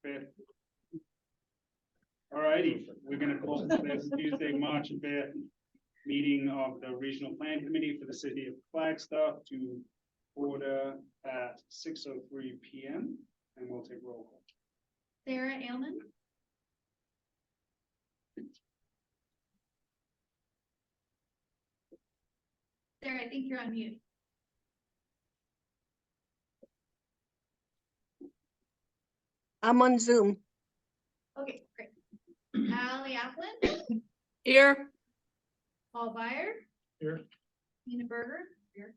5th. All righty, we're going to call this Tuesday, March 5th meeting of the Regional Plan Committee for the City of Flagstaff to order at 6:03 p.m. and we'll take roll call. Sarah Ailman. Sarah, I think you're on mute. I'm on Zoom. Okay, great. Allie Applin. Here. Paul Byer. Here. Nina Berger. Here.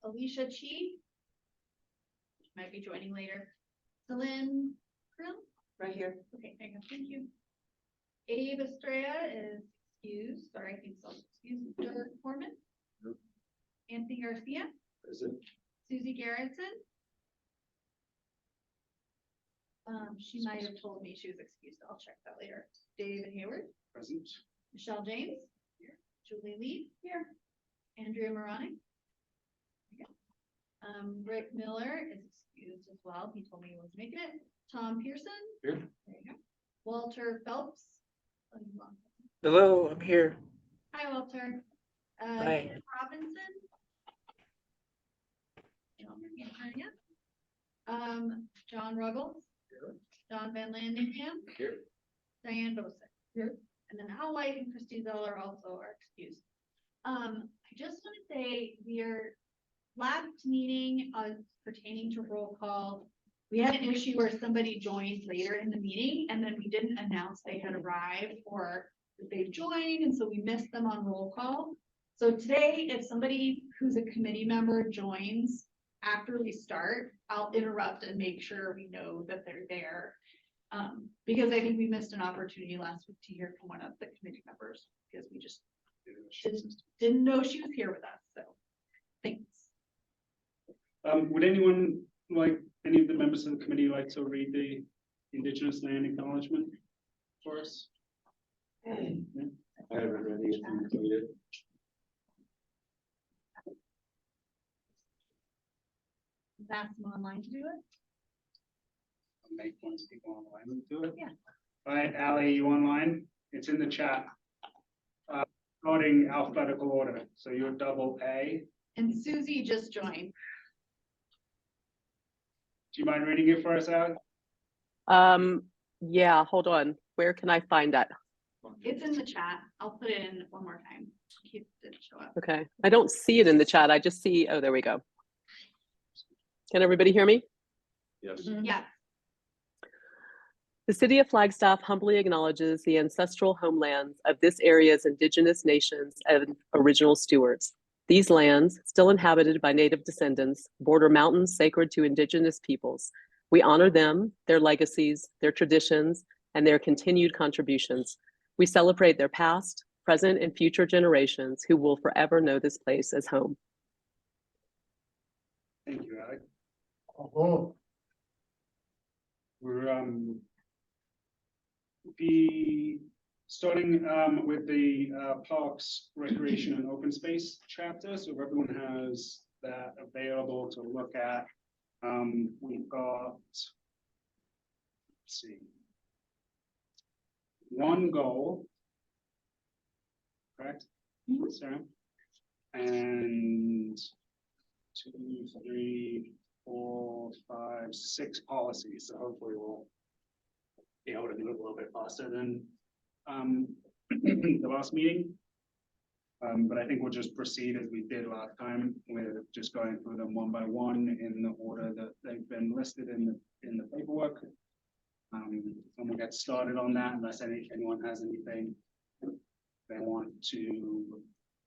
Alicia Chi. Might be joining later. Celine Krill. Right here. Okay, thank you. Abe Estrella is excused. Sorry, I think so. Excused. Doug Foreman. Nope. Anthony Garcia. Present. Susie Garrettson. She might have told me she was excused. I'll check that later. David Hayward. Present. Michelle James. Here. Julie Lee. Here. Andrea Morani. Here. Rick Miller is excused as well. He told me he was making it. Tom Pearson. Here. There you go. Walter Phelps. Hello, I'm here. Hi, Walter. Hi. Ken Robinson. John Ruggles. Here. John Van Landingham. Here. Diane Bosick. Here. And then Al White and Christy Zeller also are excused. I just want to say last meeting pertaining to roll call, we had an issue where somebody joined later in the meeting and then we didn't announce they had arrived or that they joined, and so we missed them on roll call. So today, if somebody who's a committee member joins after we start, I'll interrupt and make sure we know that they're there. Because I think we missed an opportunity last week to hear from one of the committee members because we just didn't know she was here with us. So thanks. Would anyone any of the members of the committee like to read the Indigenous Land Acknowledgement for us? I have it ready if you need it. Ask them online to do it. I'll make one of people online do it. Yeah. All right, Allie, you online? It's in the chat. Starting alphabetical order. So you're double A. And Susie just joined. Do you mind reading it for us, Allie? Yeah, hold on. Where can I find that? It's in the chat. I'll put it in one more time. It didn't show up. Okay. I don't see it in the chat. I just see, oh, there we go. Can everybody hear me? Yes. Yeah. The City of Flagstaff humbly acknowledges the ancestral homelands of this area's indigenous nations and original stewards. These lands, still inhabited by native descendants, border mountains sacred to indigenous peoples. We honor them, their legacies, their traditions, and their continued contributions. We celebrate their past, present, and future generations who will forever know this place as home. Thank you, Allie. Oh. We're be starting with the Parks, Recreation, and Open Space chapter. So if everyone has that available to look at, we've got, let's see, one goal, correct? Sarah? And 2, 3, 4, 5, 6 policies. So hopefully we'll be able to move a little bit faster than the last meeting. But I think we'll just proceed as we did last time with just going through them one by one in the order that they've been listed in the paperwork. And we'll get started on that unless anyone has anything they want to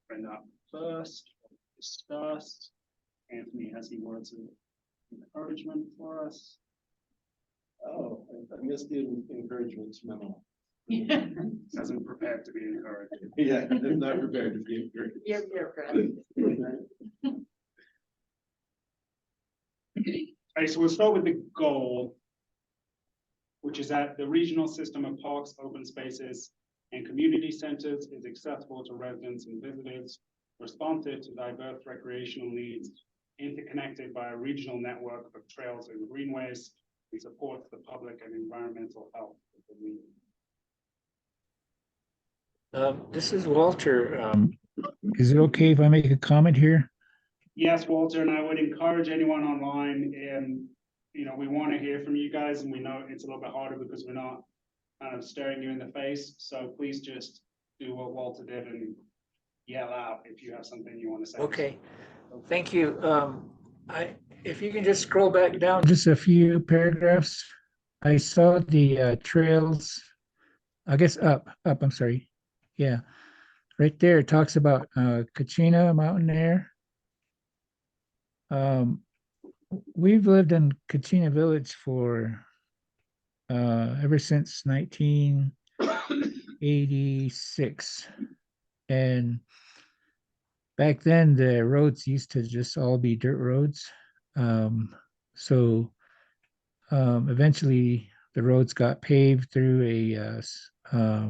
bring up first or discuss. Anthony has any words of encouragement for us. Oh, I missed the encouragement memo. Doesn't prepare to be encouraged. Yeah, I'm not prepared to be encouraged. All right, so we'll start with the goal, which is that the regional system of parks, open spaces, and community centers is accessible to residents and visitors, responsive to diverse recreational needs, interconnected by a regional network of trails and greenways, and supports the public and environmental health of the region. This is Walter. Is it okay if I make a comment here? Yes, Walter, and I would encourage anyone online, and, you know, we want to hear from you guys, and we know it's a little bit harder because we're not kind of staring you in the face, so please just do what Walter did and yell out if you have something you want to say. Okay, thank you. If you can just scroll back down just a few paragraphs. I saw the trails, I guess I'm sorry. Yeah, right there, it talks about Kachina Mountain Air. We've lived in Kachina Village for ever since 1986. And back then, the roads used to just all be dirt roads. So eventually, the roads got paved through I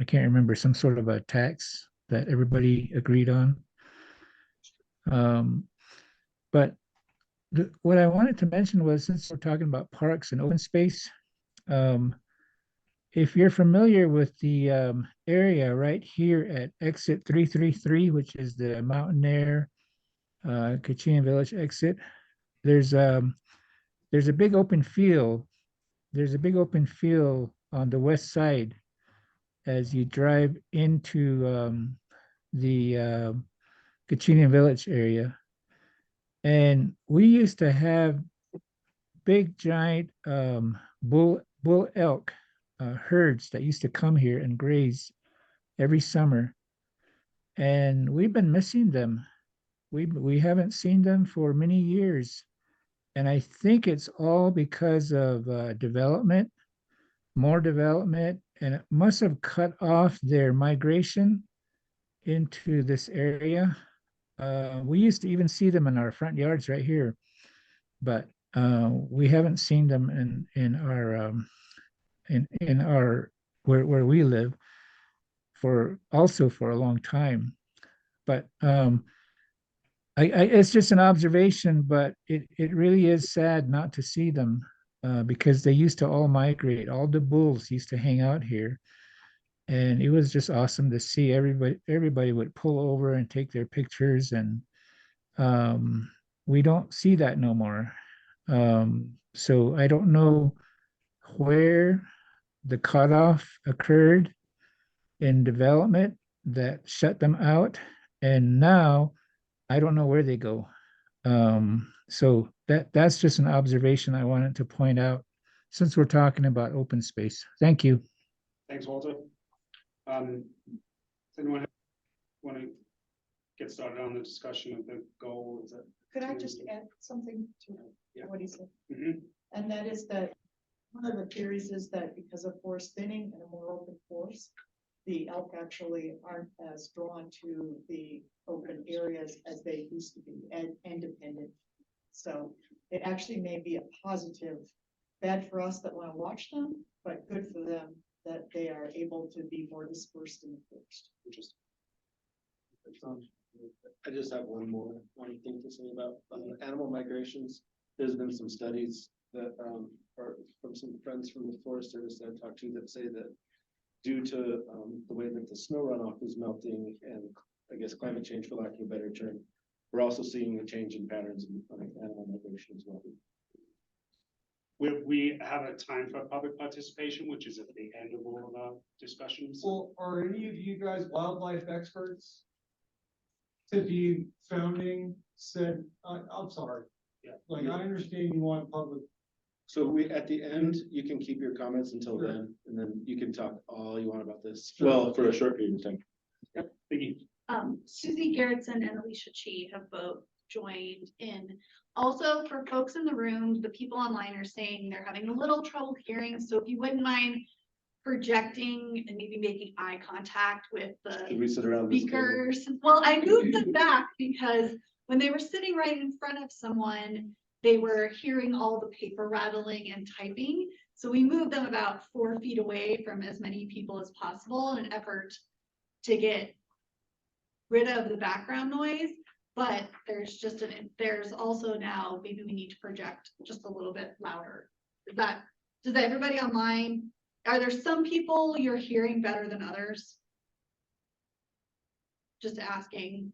can't remember, some sort of a tax that everybody agreed on. But what I wanted to mention was, since we're talking about parks and open space, if you're familiar with the area right here at exit 333, which is the Mountain Air Kachina Village exit, there's a big open field. There's a big open field on the west side as you drive into the Kachina Village area. And we used to have big giant bull elk herds that used to come here and graze every summer, and we've been missing them. We haven't seen them for many years, and I think it's all because of more development, and it must have cut off their migration into this area. We used to even see them in our front yards right here, but we haven't seen them in our where we live for a long time. But it's just an observation, but it really is sad not to see them because they used to all migrate. All the bulls used to hang out here, and it was just awesome to see. Everybody would pull over and take their pictures, and we don't see that no more. So I don't know where the cutoff occurred in development that shut them out, and now I don't know where they go. So that's just an observation I wanted to point out since we're talking about open space. Thank you. Thanks, Walter. Does anyone want to get started on the discussion of the goal? Is that? Could I just add something to Yeah. what he said? Mhm. And that is that one of the theories is that because of forest thinning and a more open forest, the elk actually aren't as drawn to the open areas as they used to be and independent. So it actually may be a positive, bad for us that want to watch them, but good for them that they are able to be more dispersed in the forest. Interesting. I just have one thing to say about animal migrations. There's been some studies that are from some friends from the Forest Service that I talked to that say that due to the way that the snow runoff is melting and I guess climate change, for lack of a better term, we're also seeing a change in patterns in animal migration as well. We have a time for public participation, which is at the end of all of our discussions. Well, are any of you guys wildlife experts? Tippy founding said, I'm sorry. Yeah. Like, I understand you want public. So at the end, you can keep your comments until then, and then you can talk all you want about this. Sure. Well, for a short period of time. Yep. Thank you. Susie Garrettson and Alicia Chi have both joined in. Also, for folks in the room, the people online are saying they're having a little trouble hearing, so if you wouldn't mind projecting and maybe making eye contact with Should the we sit around this table? speakers. Well, I moved them back because when they were sitting right in front of someone, they were hearing all the paper rattling and typing. So we moved them about 4 feet away from as many people as possible in an effort to get rid of the background noise. But there's also now, maybe we need to project just a little bit louder. Does everybody online, are there some people you're hearing better than others? Just asking.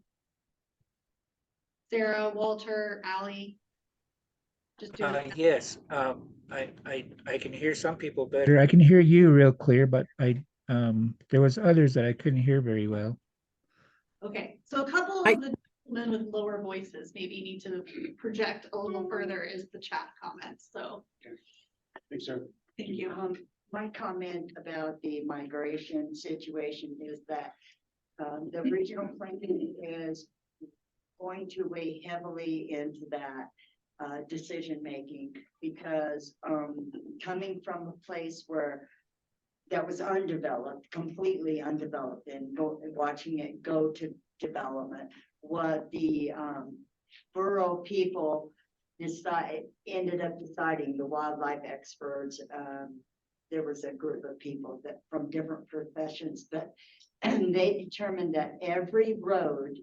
Sarah, Walter, Ally. Just do it. Yes, I can hear some people better. I can hear you real clear, but there was others that I couldn't hear very well. Okay, so a couple of the men with lower voices maybe need to project a little further is the chat comments, so. Thanks, sir. Thank you. My comment about the migration situation is that the regional planning is going to weigh heavily into that decision-making because coming from a place where that was undeveloped, completely undeveloped, and watching it go to development, what the borough people ended up deciding, the wildlife experts, there was a group of people that from different professions, but they determined that every road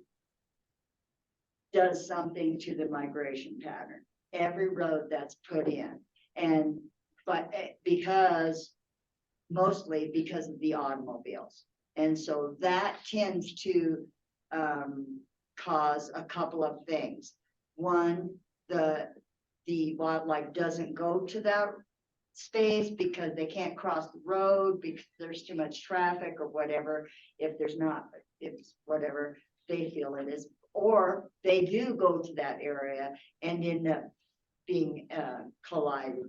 does something to the migration pattern, every road that's put in. But mostly because of the automobiles. And so that tends to cause a couple of things. One, the wildlife doesn't go to that space because they can't cross the road because there's too much traffic or whatever, if whatever they feel it is. Or they do go to that area and end up being collided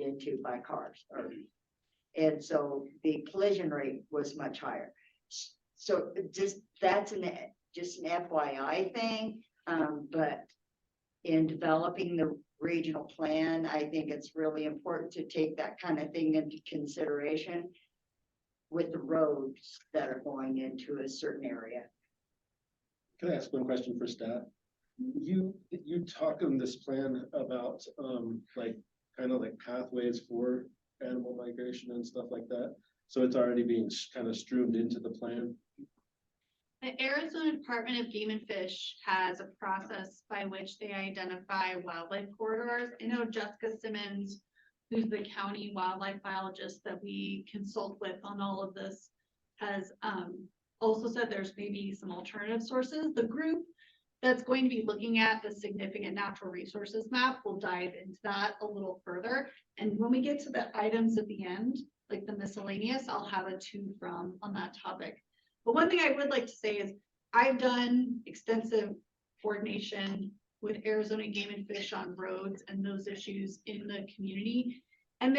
into by cars. And so the collision rate was much higher. So that's just an FYI thing. But in developing the regional plan, I think it's really important to take that kind of thing into consideration with the roads that are going into a certain area. Can I ask one question for staff? You talk in this plan about like kind of like pathways for animal migration and stuff like that. So it's already being kind of streamed into the plan. The Arizona Department of Game and Fish has a process by which they identify wildlife corridors. I know Jessica Simmons, who's the county wildlife biologist that we consult with on all of this, has also said there's maybe some alternative sources. The group that's going to be looking at the significant natural resources map will dive into that a little further. And when we get to the items at the end, like the miscellaneous, I'll have a to from on that topic. But one thing I would like to say is I've done extensive coordination with Arizona Game and Fish on roads and those issues in the community. And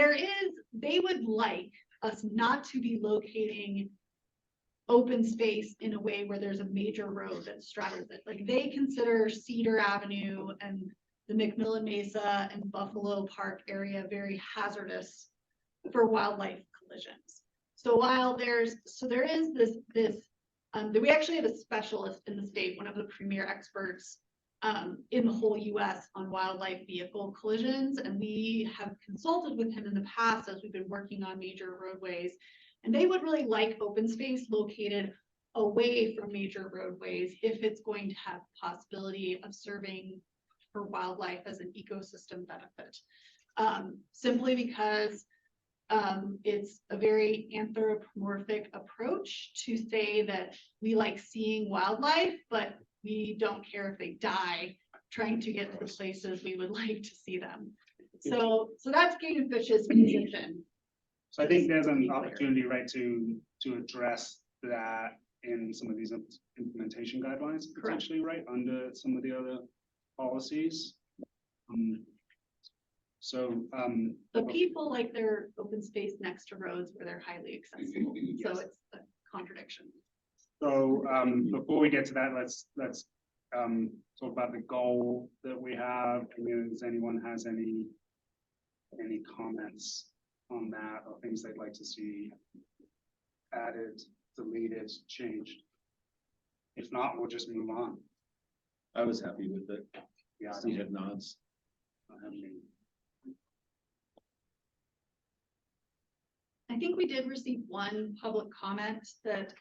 they would like us not to be locating open space in a way where there's a major road that straddles it. Like they consider Cedar Avenue and the McMillan Mesa and Buffalo Park area very hazardous for wildlife collisions. So while there is this we actually have a specialist in the state, one of the premier experts in the whole US on wildlife vehicle collisions. And we have consulted with him in the past as we've been working on major roadways. And they would really like open space located away from major roadways if it's going to have possibility of serving for wildlife as an ecosystem benefit. Simply because it's a very anthropomorphic approach to say that we like seeing wildlife, but we don't care if they die trying to get to the places we would like to see them. So that's Game and Fish's position. So I think there's an opportunity, right, to address that in some of these implementation guidelines, potentially, right, under some of the other policies. But people like their open space next to roads where they're highly accessible. Yes. So it's a contradiction. So before we get to that, let's talk about the goal that we have. I mean, does anyone has any comments on that or things they'd like to see added, deleted, changed? If not, we'll just move on. I was happy with it. Yeah, I See don't it nods. have any. I think we did receive one public comment that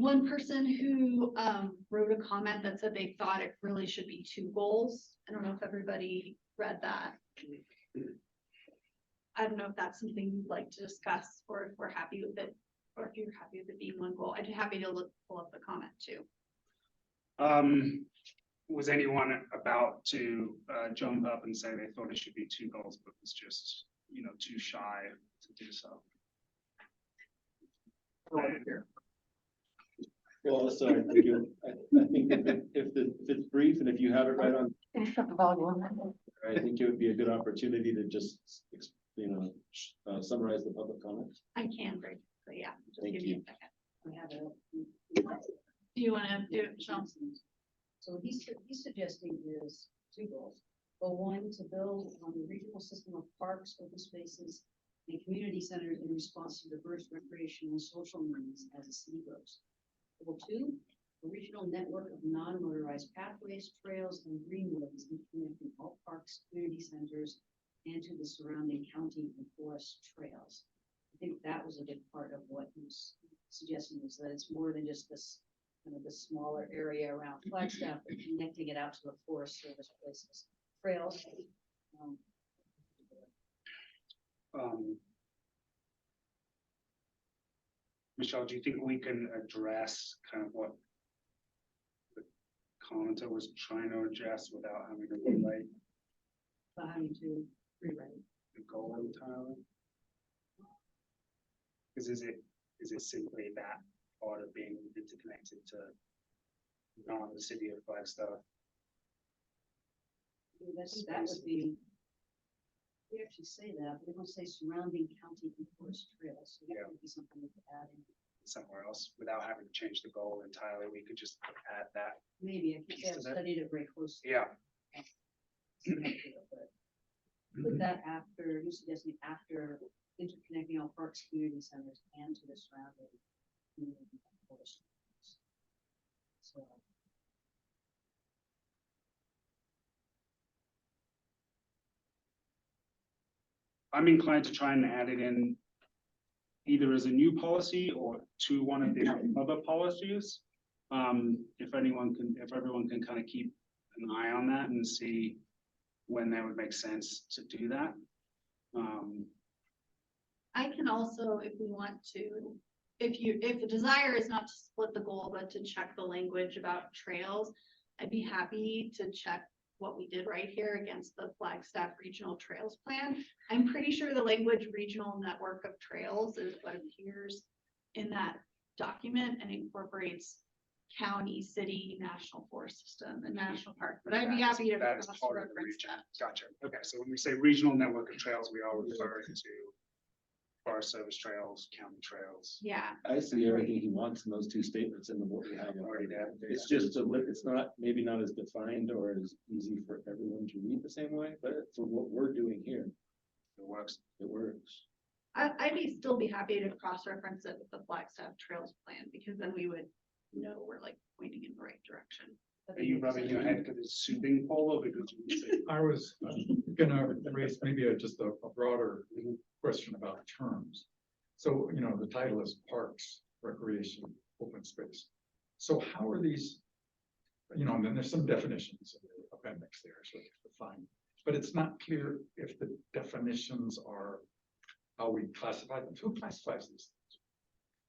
one person who wrote a comment that said they thought it really should be 2 goals. I don't know if everybody read that. I don't know if that's something you'd like to discuss, or if we're happy with it, or if you're happy with it being 1 goal. I'd be happy to pull up the comment too. Was anyone about to jump up and say they thought it should be 2 goals, but was just, you know, too shy to do so? Well, so I think, I think if it's brief and if you have it right on, Shut the volume on. I think it would be a good opportunity to just, you know, summarize the public comments. I can very quickly, yeah. Just Thank give me a you. second. We have Do you want to do it, Michelle? So he's suggesting is 2 goals. Goal 1, to build on the regional system of parks, open spaces, and community centers in response to diverse recreational and social needs as the city grows. Goal 2, a regional network of non-motorized pathways, trails, and greenways connecting all parks, community centers, and to the surrounding county and forest trails. I think that was a big part of what he was suggesting, is that it's more than just this kind of the smaller area around Flagstaff, but connecting it out to the Forest Service places, trails. Michelle, do you think we can address kind of what the commenter was trying to address without having to rewrite Having to rewrite. the goal entirely? Because is it simply that part of being interconnected to the city of Flagstaff? That would be. We actually say that, but we don't say surrounding county and forest trails, so that would be something we could add in. Somewhere else without having to change the goal entirely? We could just add that. Maybe, I think I've studied it very closely. Yeah. Put that after, you're suggesting after interconnecting all parks, community centers, and to the surrounding community and forest trails. So. I'm inclined to try and add it in either as a new policy or to one of the other policies. If everyone can kind of keep an eye on that and see when that would make sense to do that. I can also, if we want to, if the desire is not to split the goal, but to check the language about trails, I'd be happy to check what we did right here against the Flagstaff Regional Trails Plan. I'm pretty sure the language regional network of trails is what appears in that document and incorporates county, city, national forest system, and national park. But I'd be happy to That is part of the cross-reference region. that. Gotcha. Okay, so when we say regional network of trails, we are referring to Forest Service trails, county trails. Yeah, I see everything he wants in those 2 statements in the what we have already there. It's just it's not, maybe not as defined or as easy for everyone to read the same way, but for what we're doing here, It works. it works. I'd still be happy to cross-reference it with the Flagstaff Trails Plan, because then we would know we're like pointing in the right direction. Are you rubbing your head because it's soothing, Paul, or because you say? I was gonna raise maybe just a broader question about terms. So, you know, the title is Parks, Recreation, Open Space. So how are these, you know, and then there's some definitions in the appendix there, so it's defined. But it's not clear if the definitions are how we classify them. Who classifies these things?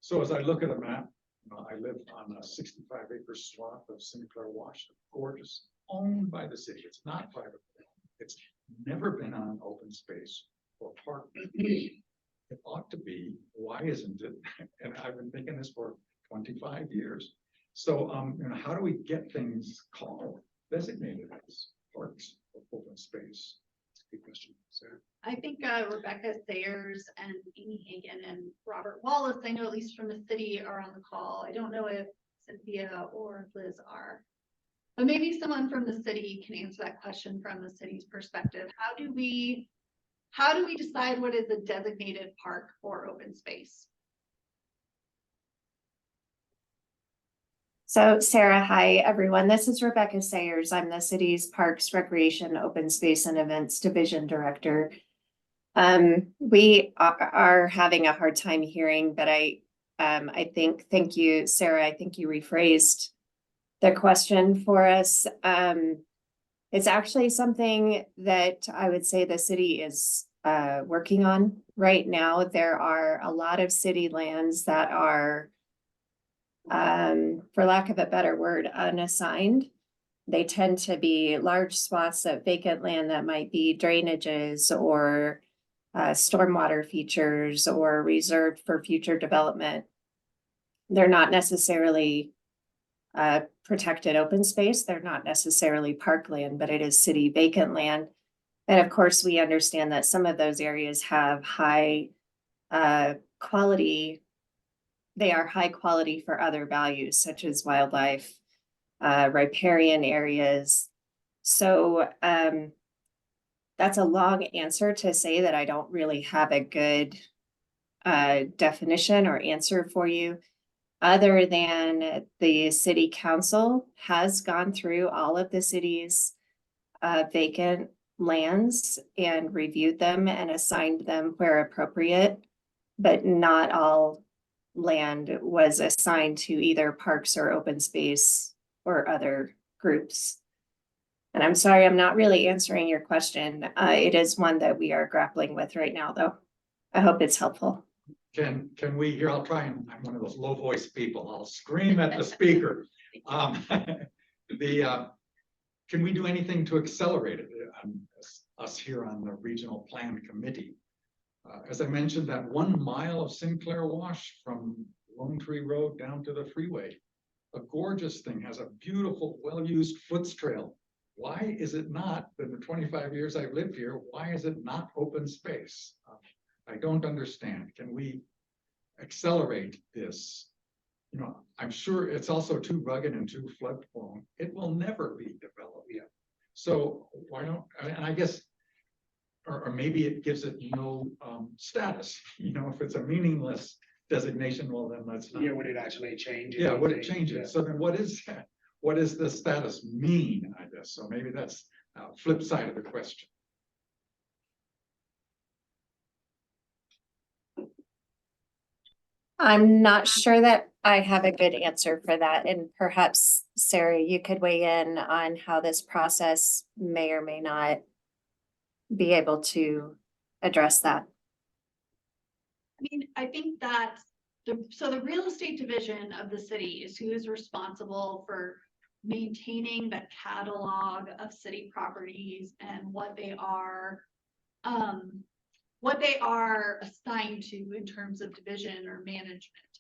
So as I look at a map, I live on a 65-acre swath of Sinclair, Washington, gorgeous, owned by the city. It's not private. It's never been on open space or park. It ought to be. Why isn't it? And I've been thinking this for 25 years. So, you know, how do we get things called, designated as parks or open space? Good question, Sarah. I think Rebecca Sayers and Amy Hagan and Robert Wallace, I know at least from the city, are on the call. I don't know if Cynthia or Liz are. But maybe someone from the city can answer that question from the city's perspective. How do we decide what is a designated park or open space? So Sarah, hi everyone. This is Rebecca Sayers. I'm the city's Parks, Recreation, Open Space and Events Division Director. We are having a hard time hearing, but I I think, thank you, Sarah, I think you rephrased the question for us. It's actually something that I would say the city is working on right now. There are a lot of city lands that are, for lack of a better word, unassigned. They tend to be large swaths of vacant land that might be drainages or stormwater features or reserved for future development. They're not necessarily protected open space. They're not necessarily parkland, but it is city vacant land. And of course, we understand that some of those areas have high quality. They are high quality for other values such as wildlife, riparian areas. So that's a long answer to say that I don't really have a good definition or answer for you, other than the city council has gone through all of the city's vacant lands and reviewed them and assigned them where appropriate, but not all land was assigned to either parks or open space or other groups. And I'm sorry, I'm not really answering your question. It is one that we are grappling with right now, though. I hope it's helpful. Can we hear, I'll try and, I'm one of those low voice people, I'll scream at the speaker. Can we do anything to accelerate it? Us here on the Regional Plan Committee. As I mentioned, that 1 mile of Sinclair Wash from Lone Tree Road down to the freeway, a gorgeous thing, has a beautiful, well-used foots trail. Why is it not, in the 25 years I've lived here, why is it not open space? I don't understand. Can we accelerate this? You know, I'm sure it's also too rugged and too flood prone. It will never be developed yet. So why don't, and I guess, or maybe it gives it no status. You know, if it's a meaningless designation, well, then let's not. Yeah, would it actually change? Yeah, would it anything? change Yeah. it? So then what is that? What does the status mean, I guess? So maybe that's flip side of the question. I'm not sure that I have a good answer for that. And perhaps, Sarah, you could weigh in on how this process may or may not be able to address that. I mean, I think that the real estate division of the city is who is responsible for maintaining the catalog of city properties and what they are assigned to in terms of division or management.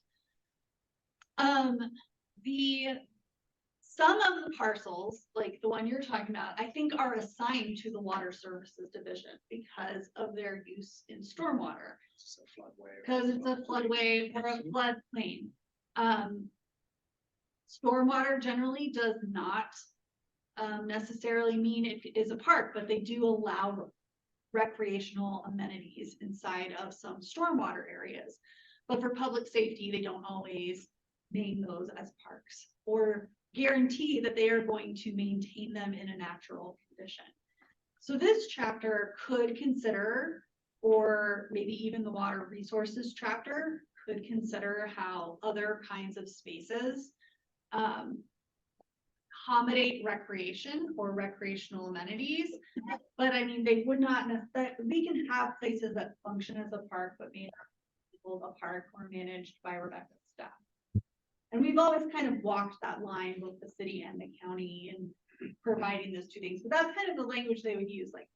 Some of the parcels, like the one you're talking about, I think are assigned to the Water Services Division because of their use in stormwater. It's a floodway. Because it's a floodway or a floodplain. Stormwater generally does not necessarily mean it is a park, but they do allow recreational amenities inside of some stormwater areas. But for public safety, they don't always name those as parks or guarantee that they are going to maintain them in a natural condition. So this chapter could consider, or maybe even the water resources chapter could consider how other kinds of spaces accommodate recreation or recreational amenities. But I mean, they would not necessarily, we can have places that function as a park, but may not be a park or managed by Rebecca's staff. And we've always kind of walked that line with the city and the county and providing those two things. But that's kind of the language they would use. Like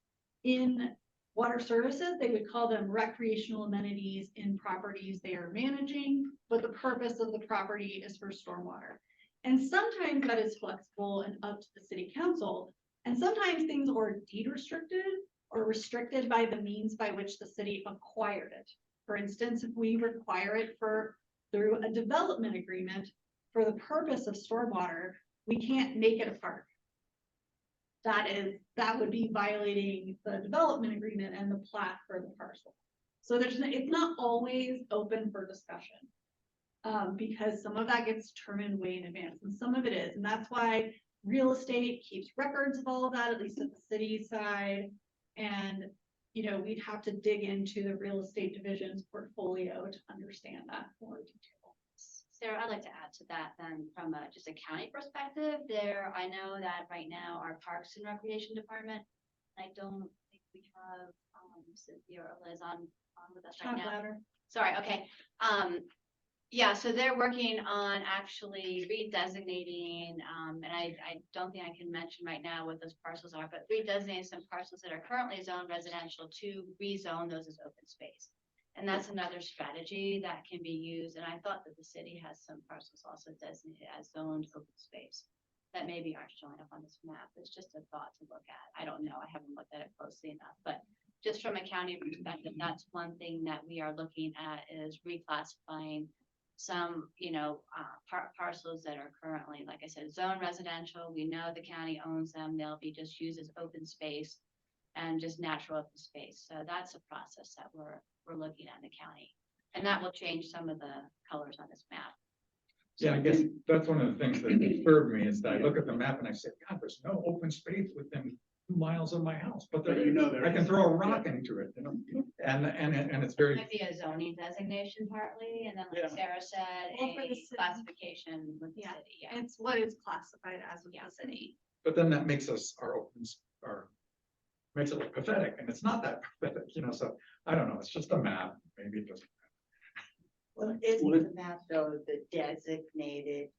in water services, they would call them recreational amenities in properties they are managing, but the purpose of the property is for stormwater. And sometimes that is flexible and up to the city council. And sometimes things are deed restricted or restricted by the means by which the city acquired it. For instance, if we require it through a development agreement for the purpose of stormwater, we can't make it a park. That would be violating the development agreement and the plat for the parcel. So it's not always open for discussion. Because some of that gets determined way in advance and some of it is. And that's why real estate keeps records of all of that, at least at the city side. And, you know, we'd have to dig into the real estate division's portfolio to understand that more detail. Sarah, I'd like to add to that then from just a county perspective I know that right now our Parks and Recreation Department, I don't think we have, Cynthia or Liz on with us right now. Sorry, okay. Yeah, so they're working on actually redesignating, and I don't think I can mention right now what those parcels are, but redesignating some parcels that are currently zoned residential to rezone those as open space. And that's another strategy that can be used. And I thought that the city has some parcels also designated as zoned open space that maybe aren't showing up on this map. It's just a thought to look at. I don't know. I haven't looked at it closely enough, but just from a county perspective, that's one thing that we are looking at is reclassifying some, parcels that are currently, like I said, zone residential. We know the county owns them. They'll be just used as open space and just natural open space. So that's a process that we're looking at in the county. And that will change some of the colors on this map. Yeah, I guess that's one of the things that disturbed me is that I look at the map and I say, God, there's no open space within 2 miles of my house, but there, I can throw a rock into it, and it's very. Might be a zoning designation partly, and then like Sarah said, Well, for the a city. classification with the city. Yeah. It's what is classified as with the city. But then that makes us makes it look pathetic, and it's not that pathetic, so I don't know, it's just a map, maybe it doesn't. Well, isn't the map though the designated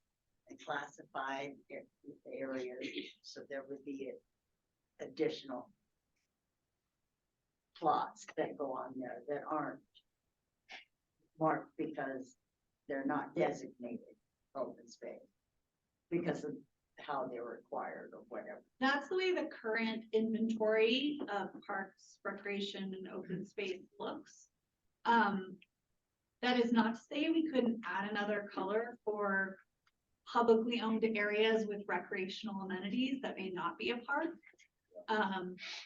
and classified areas, so there would be additional plots that go on there that aren't marked because they're not designated open space because of how they're required or whatever. That's the way the current inventory of parks, recreation, and open space looks. That is not to say we couldn't add another color for publicly owned areas with recreational amenities that may not be a park.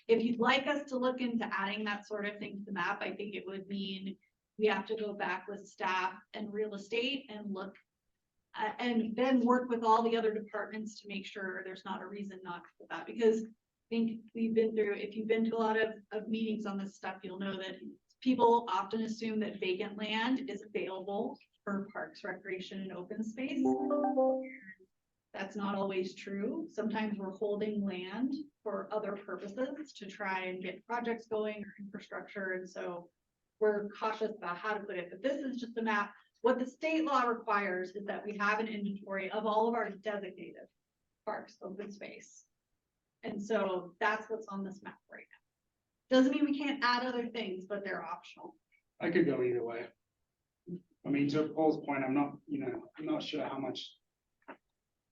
If you'd like us to look into adding that sort of thing to the map, I think it would mean we have to go back with staff and real estate and look and then work with all the other departments to make sure there's not a reason not to put that, because I think we've been through, if you've been to a lot of meetings on this stuff, you'll know that people often assume that vacant land is available for parks, recreation, and open space. That's not always true. Sometimes we're holding land for other purposes to try and get projects going or infrastructure, and so we're cautious about how to put it, but this is just a map. What the state law requires is that we have an inventory of all of our designated parks, open space. And so that's what's on this map right now. Doesn't mean we can't add other things, but they're optional. I could go either way. I mean, to Paul's point, I'm not sure how much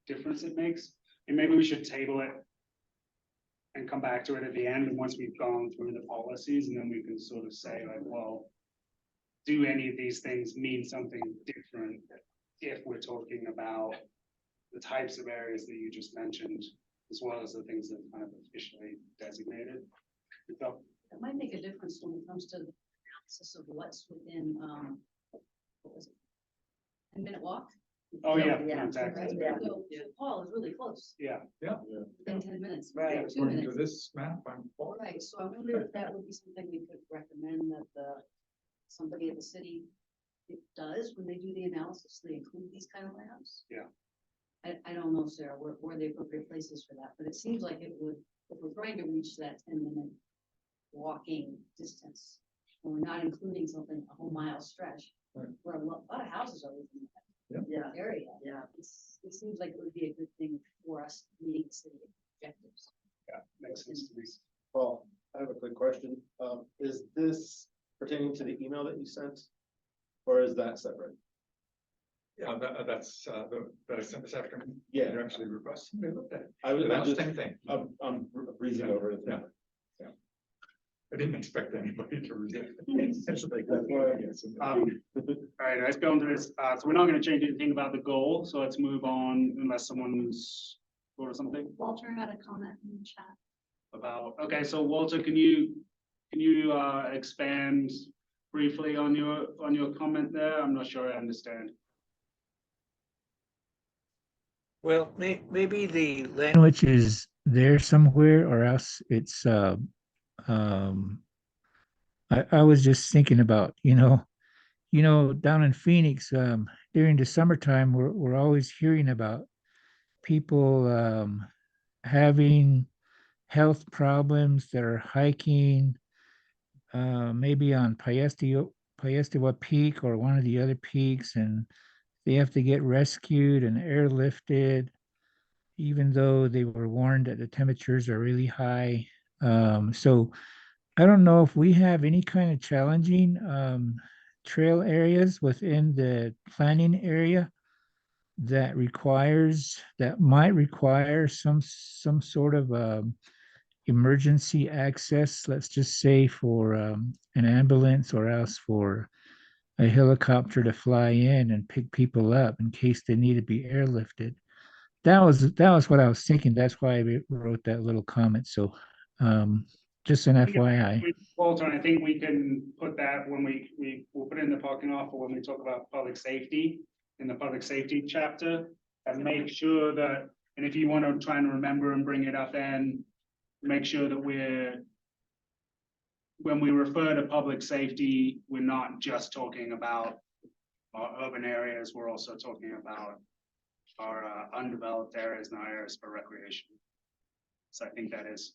difference it makes. And maybe we should table it and come back to it at the end. And once we've gone through the policies, and then we can sort of say like, well, do any of these things mean something different if we're talking about the types of areas that you just mentioned, as well as the things that are kind of officially designated? So, It might make a difference when it comes to the analysis of what's within, what was it? 10-minute walk? oh yeah, Yeah. exactly. Right? Yeah. So Paul is really close, Yeah, within 10 minutes. Right. 2 According to minutes. this map, I'm for it. Right, so I wonder if that would be something we could recommend that somebody at the city does when they do the analysis, they include these kind of maps. Yeah. I don't know, Sarah, where the appropriate places for that, but it seems like it would, if we're trying to reach that 10-minute walking distance, and we're not including something, a whole mile stretch, Right. where a lot of houses are within Yeah, that area. yeah. It seems like it would be a good thing for us meeting city objectives. yeah, makes sense to me. Paul, I have a quick question. Is this pertaining to the email that you sent? Or is that separate? Yeah, that's, that I sent this afternoon. Yeah. You actually requested, they looked at it. I was, That's I'm the just, same thing. I'm breezing over it. Yeah. I didn't expect anybody to read it. That's why I guess. All right, let's go into this. So we're not going to change anything about the goal. So let's move on unless someone's or something Walter had a comment in the chat. about. Okay, so Walter, can you expand briefly on your comment there? I'm not sure I understand. Well, maybe the language is there somewhere, or else it's I was just thinking about, you know, down in Phoenix, during the summertime, we're always hearing about people having health problems that are hiking, maybe on Paestewa Peak or one of the other peaks, and they have to get rescued and airlifted, even though they were warned that the temperatures are really high. So I don't know if we have any kind of challenging trail areas within the planning area that might require some sort of emergency access, let's just say for an ambulance or else for a helicopter to fly in and pick people up in case they need to be airlifted. That was what I was thinking. That's why I wrote that little comment. So just an FYI. Walter, I think we can put that when we'll put it in the parking lot for when we talk about public safety in the public safety chapter, and make sure that, and if you want to try and remember and bring it up, then make sure that when we refer to public safety, we're not just talking about our urban areas, we're also talking about our undeveloped areas and our areas for recreation. So I think that is,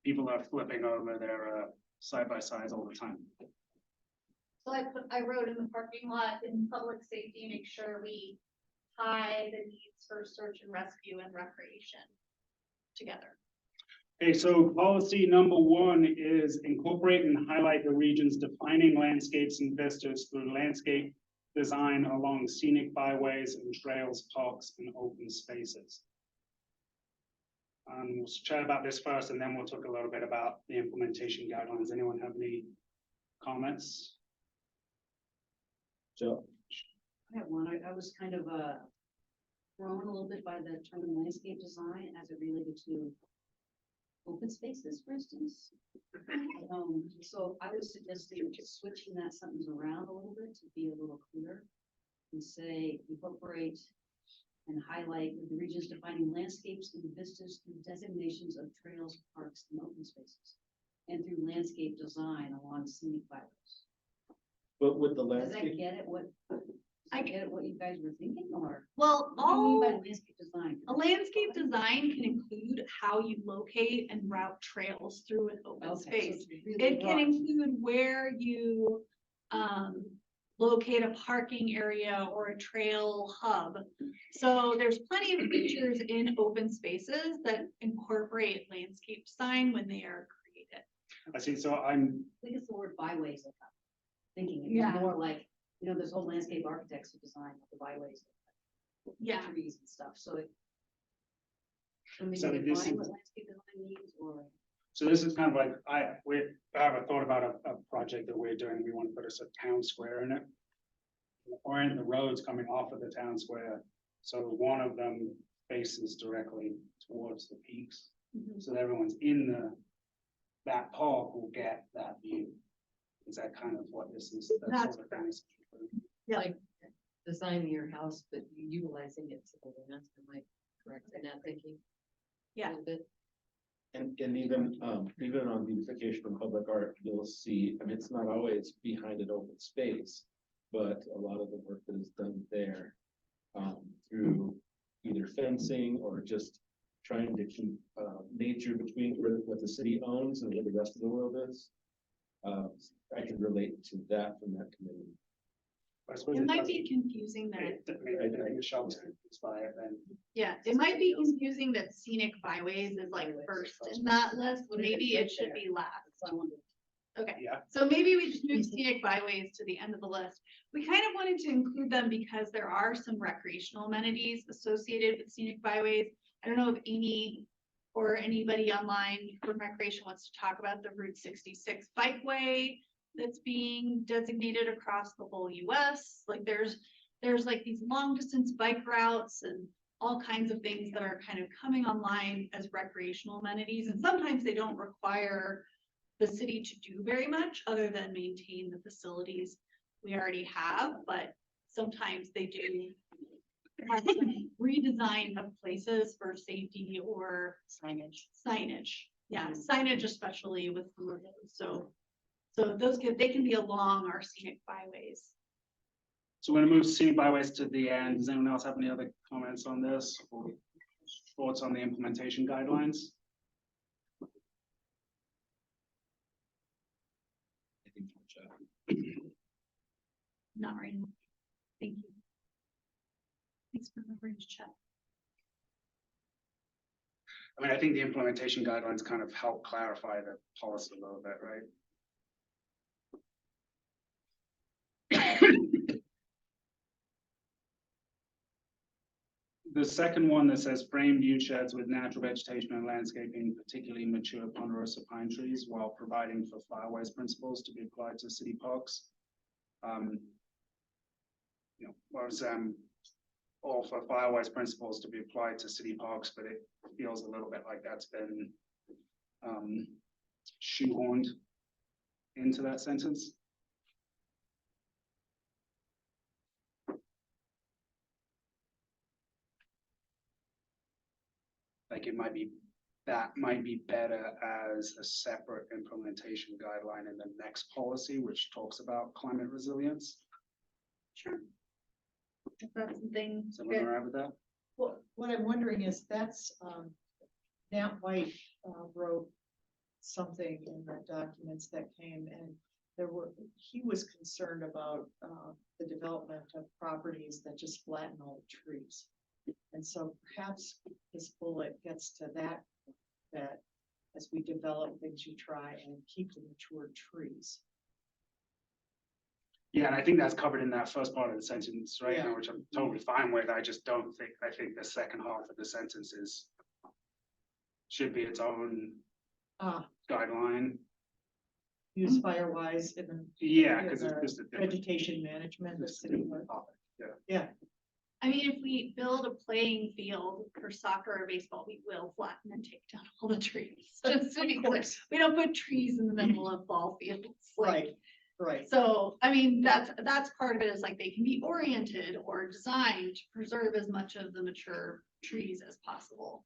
people are flipping over their side-by-sides all the time. So I wrote in the parking lot in public safety, make sure we tie the needs for search and rescue and recreation together. Okay, so policy number 1 is incorporate and highlight the region's defining landscapes and vistas through landscape design along scenic byways and trails, parks, and open spaces. We'll chat about this first, and then we'll talk a little bit about the implementation guidelines. Anyone have any comments? Joe? I have one. I was kind of thrown a little bit by the term landscape design as it related to open spaces, for instance. So I was suggesting just switching that sentence around a little bit to be a little clearer and say incorporate and highlight the region's defining landscapes and vistas through designations of trails, parks, and open spaces, and through landscape design along scenic byways. But with the Does that landscape, get it? I get it, what you guys were thinking, or Well, what do you mean by landscape design? a landscape design can include how you locate and route trails through an open Okay, so space. it's really It can broad. include where you locate a parking area or a trail hub. So there's plenty of features in open spaces that incorporate landscape design when they are created. I see, so I think it's the word byways that I'm thinking. It's Yeah. more like, you know, there's whole landscape architects who design the byways. Yeah. Trees and stuff, so it. So maybe So this define is- what landscape design means, or. So this is kind of like, I have a thought about a project that we're doing. We want to put us a town square in it. Or in the roads coming off of the town square. So one of them faces directly towards the peaks. So that everyone's in that park will get that view. Is that kind of what this is? That That's sort of thing is- Yeah. Like designing your house, but utilizing it to the land, am I correct in that thinking? Yeah. A little bit? and even on beautification and public art, you'll see, I mean, it's not always behind an open space, but a lot of the work that is done there through either fencing or just trying to keep nature between what the city owns and what the rest of the world is. I can relate to that from that committee. I suppose It might doesn't- be confusing that, I think Michelle was confused by it then. yeah, it might be confusing that scenic byways is like first in that list. Maybe it should be last. Okay. Yeah. So maybe we just move scenic byways to the end of the list. We kind of wanted to include them because there are some recreational amenities associated with scenic byways. I don't know if Amy or anybody online from recreation wants to talk about the Route 66 bikeway that's being designated across the whole US. Like there's like these long distance bike routes and all kinds of things that are kind of coming online as recreational amenities. And sometimes they don't require the city to do very much other than maintain the facilities we already have, but sometimes they do have some redesign of places for safety or signage. Yeah, signage especially with some of those. So they can be along our scenic byways. So we're gonna move scenic byways to the end. Does anyone else have any other comments on this or thoughts on the implementation guidelines? Not right now. Thank you. Thanks for remembering to check. I mean, I think the implementation guidelines kind of help clarify the policy a little bit, right? The second one that says frame view sheds with natural vegetation and landscaping, particularly mature ponderosa pine trees, while providing for fireways principles to be applied to city parks. You know, whereas all for fireways principles to be applied to city parks, but it feels a little bit like that's been shoehorned into that sentence. Like it might be, that might be better as a separate implementation guideline in the next policy, which talks about climate resilience. Sure. If that's something. Someone good. around with that? Well, what I'm wondering is that's, Nat White, wrote something in the documents that came and he was concerned about, the development of properties that just flatten all the trees. And so perhaps this bullet gets to that as we develop things, you try and keep the mature trees. Yeah, and I think that's covered in that first part of the sentence right Yeah. now, which I'm totally fine with. I just don't think, I think the second half of the sentence should be its own guideline. Use firewise in the. Yeah, in because it's the just a different. Vegetation management, the city. Yeah, I mean, if we build a playing field for soccer or baseball, we will flatten and take down all the trees. Just to be clear, we don't put trees in the middle of ball fields. Like, right. so, I mean, that's part of it is like they can be oriented or designed to preserve as much of the mature trees as possible.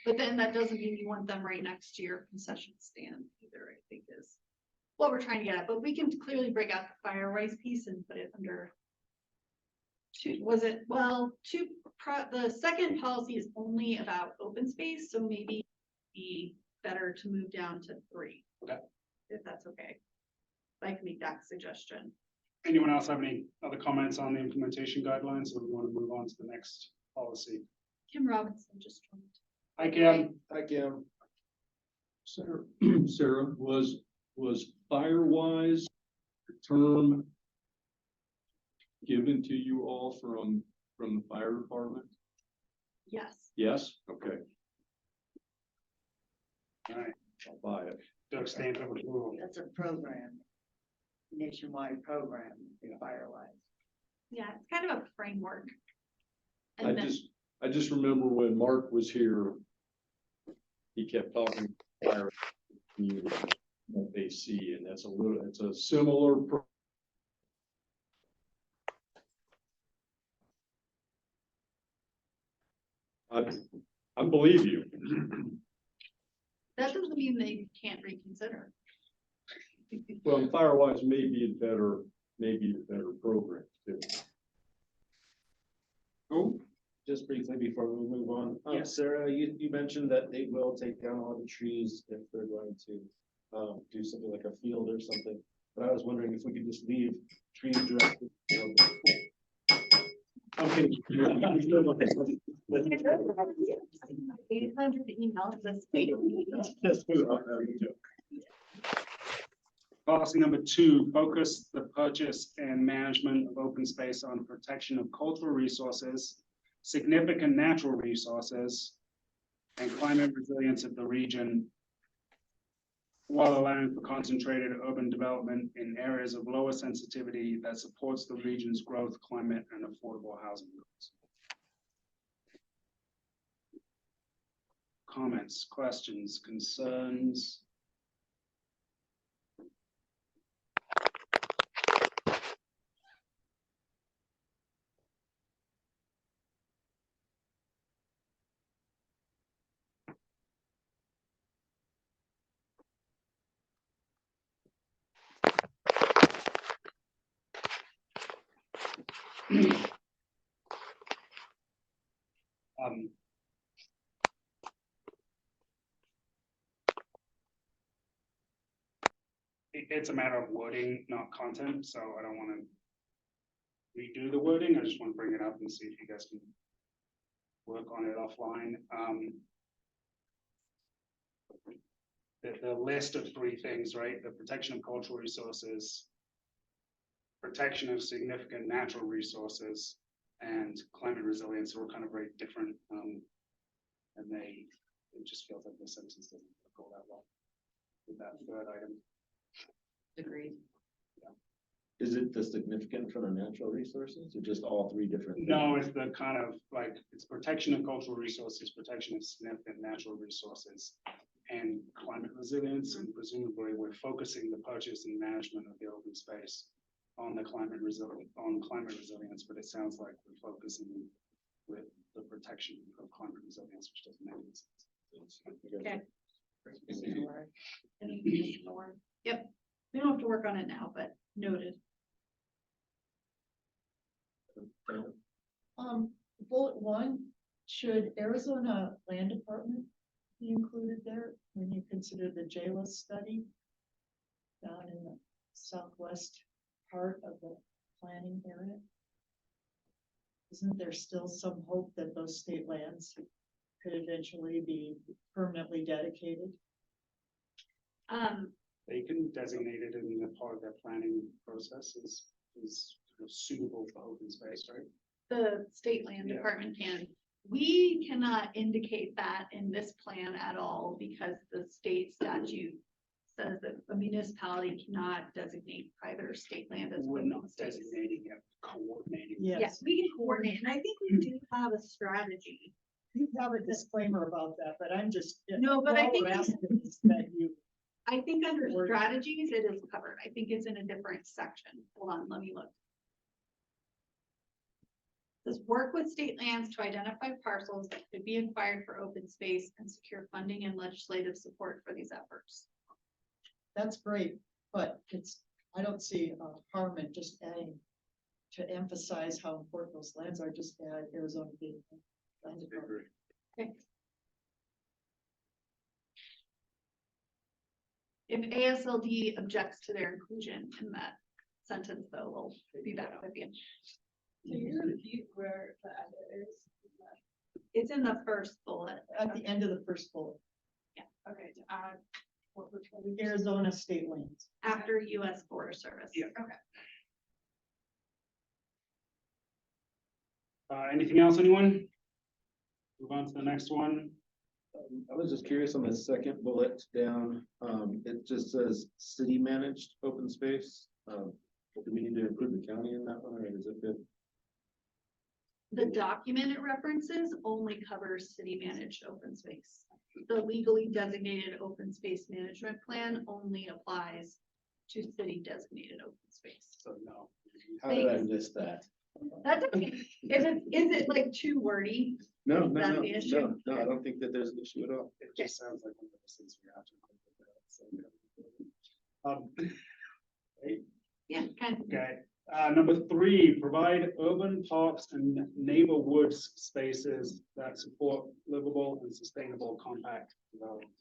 But then that doesn't mean you want them right next to your concession stand either, I think is what we're trying to get at. But we can clearly break out the fireways piece and put it under two. The second policy is only about open space, so maybe it'd be better to move down to 3. Okay. If that's okay. I can make that suggestion. Anyone else have any other comments on the implementation guidelines, or we want to move on to the next policy? Kim Robinson just joined. Hi, Kim. Hi, Kim. Sarah, was Firewise the term given to you all from the fire department? Yes. Yes, okay, All right, I'll buy it. Doug stands over approval. That's a program, nationwide program, Firewise. Yeah, it's kind of a framework. I And then, just remember when Mark was here, he kept talking fire community, what they see, and it's a similar I believe you. that doesn't mean they can't reconsider. Well, Firewise may be a better program too. Oh, just briefly before we move on. Yes. Sarah, you mentioned that they will take down all the trees if they're going to do something like a field or something. But I was wondering if we could just leave trees directly. Okay. 800 emails this week. Policy number 2, focus the purchase and management of open space on protection of cultural resources, significant natural resources, and climate resilience of the region, while allowing for concentrated urban development in areas of lower sensitivity that supports the region's growth, climate, and affordable housing goals. Comments, questions, concerns? Um, it's a matter of wording, not content, so I don't wanna redo the wording, I just wanna bring it up and see if you guys can work on it offline. The list of three things, right? The protection of cultural resources, protection of significant natural resources, and climate resilience are kind of very different. And it just feels like the sentence doesn't go that well with that third item. Agreed. Is it the significant from the natural resources or just all three different? No, it's the kind of like, it's protection of cultural resources, protection of significant natural resources, and climate resilience, and presumably we're focusing the purchase and management of the open space on the climate resilience, but it sounds like we're focusing with the protection of climate resilience, which doesn't make any sense. Okay. Anything more? Yep, we don't have to work on it now, but noted. Bullet one, should Arizona Land Department be included there when you consider the JLIS study down in the southwest part of the planning area? Isn't there still some hope that those state lands could eventually be permanently dedicated? They can designate it in the part of their planning process is suitable for open space, right? The state land Yeah. department can. We cannot indicate that in this plan at all because the state statute says that a municipality cannot designate either state land as. We're open not space. designating it, coordinating. Yes, we can coordinate, and I think we do have a strategy. You have a disclaimer about that, but I'm just. No, but I all think we're it's- asking is that you. I think under Word. strategies, it is covered. I think it's in a different section. Hold on, let me look. Says work with state lands to identify parcels that could be acquired for open space and secure funding and legislative support for these efforts. That's great, but I don't see harm in just adding to emphasize how important those lands are, just add Arizona Land Department. Okay. If ASLD objects to their inclusion in that sentence, though, we'll be back with you. Can you repeat where the other is? It's in the first bullet. At the end of the first bullet, Okay, to add what we're trying to. Arizona state lands. After US Border Service. Yeah. Okay. Anything else, anyone? Move on to the next one. I was just curious on the second bullet down, it just says city managed open space. Do we need to include the county in that one or does it fit? The document it references only covers city managed open space. The legally designated open space management plan only applies to city designated open space. So no. How did I miss that? That's okay. Is it like too wordy? No, Is no, that no, the issue? no, I don't think that there's an issue at all. It just sounds like one of those things we have to. Yeah, kind of. Okay, number 3, provide urban parks and neighborhoods spaces that support livable and sustainable compact development.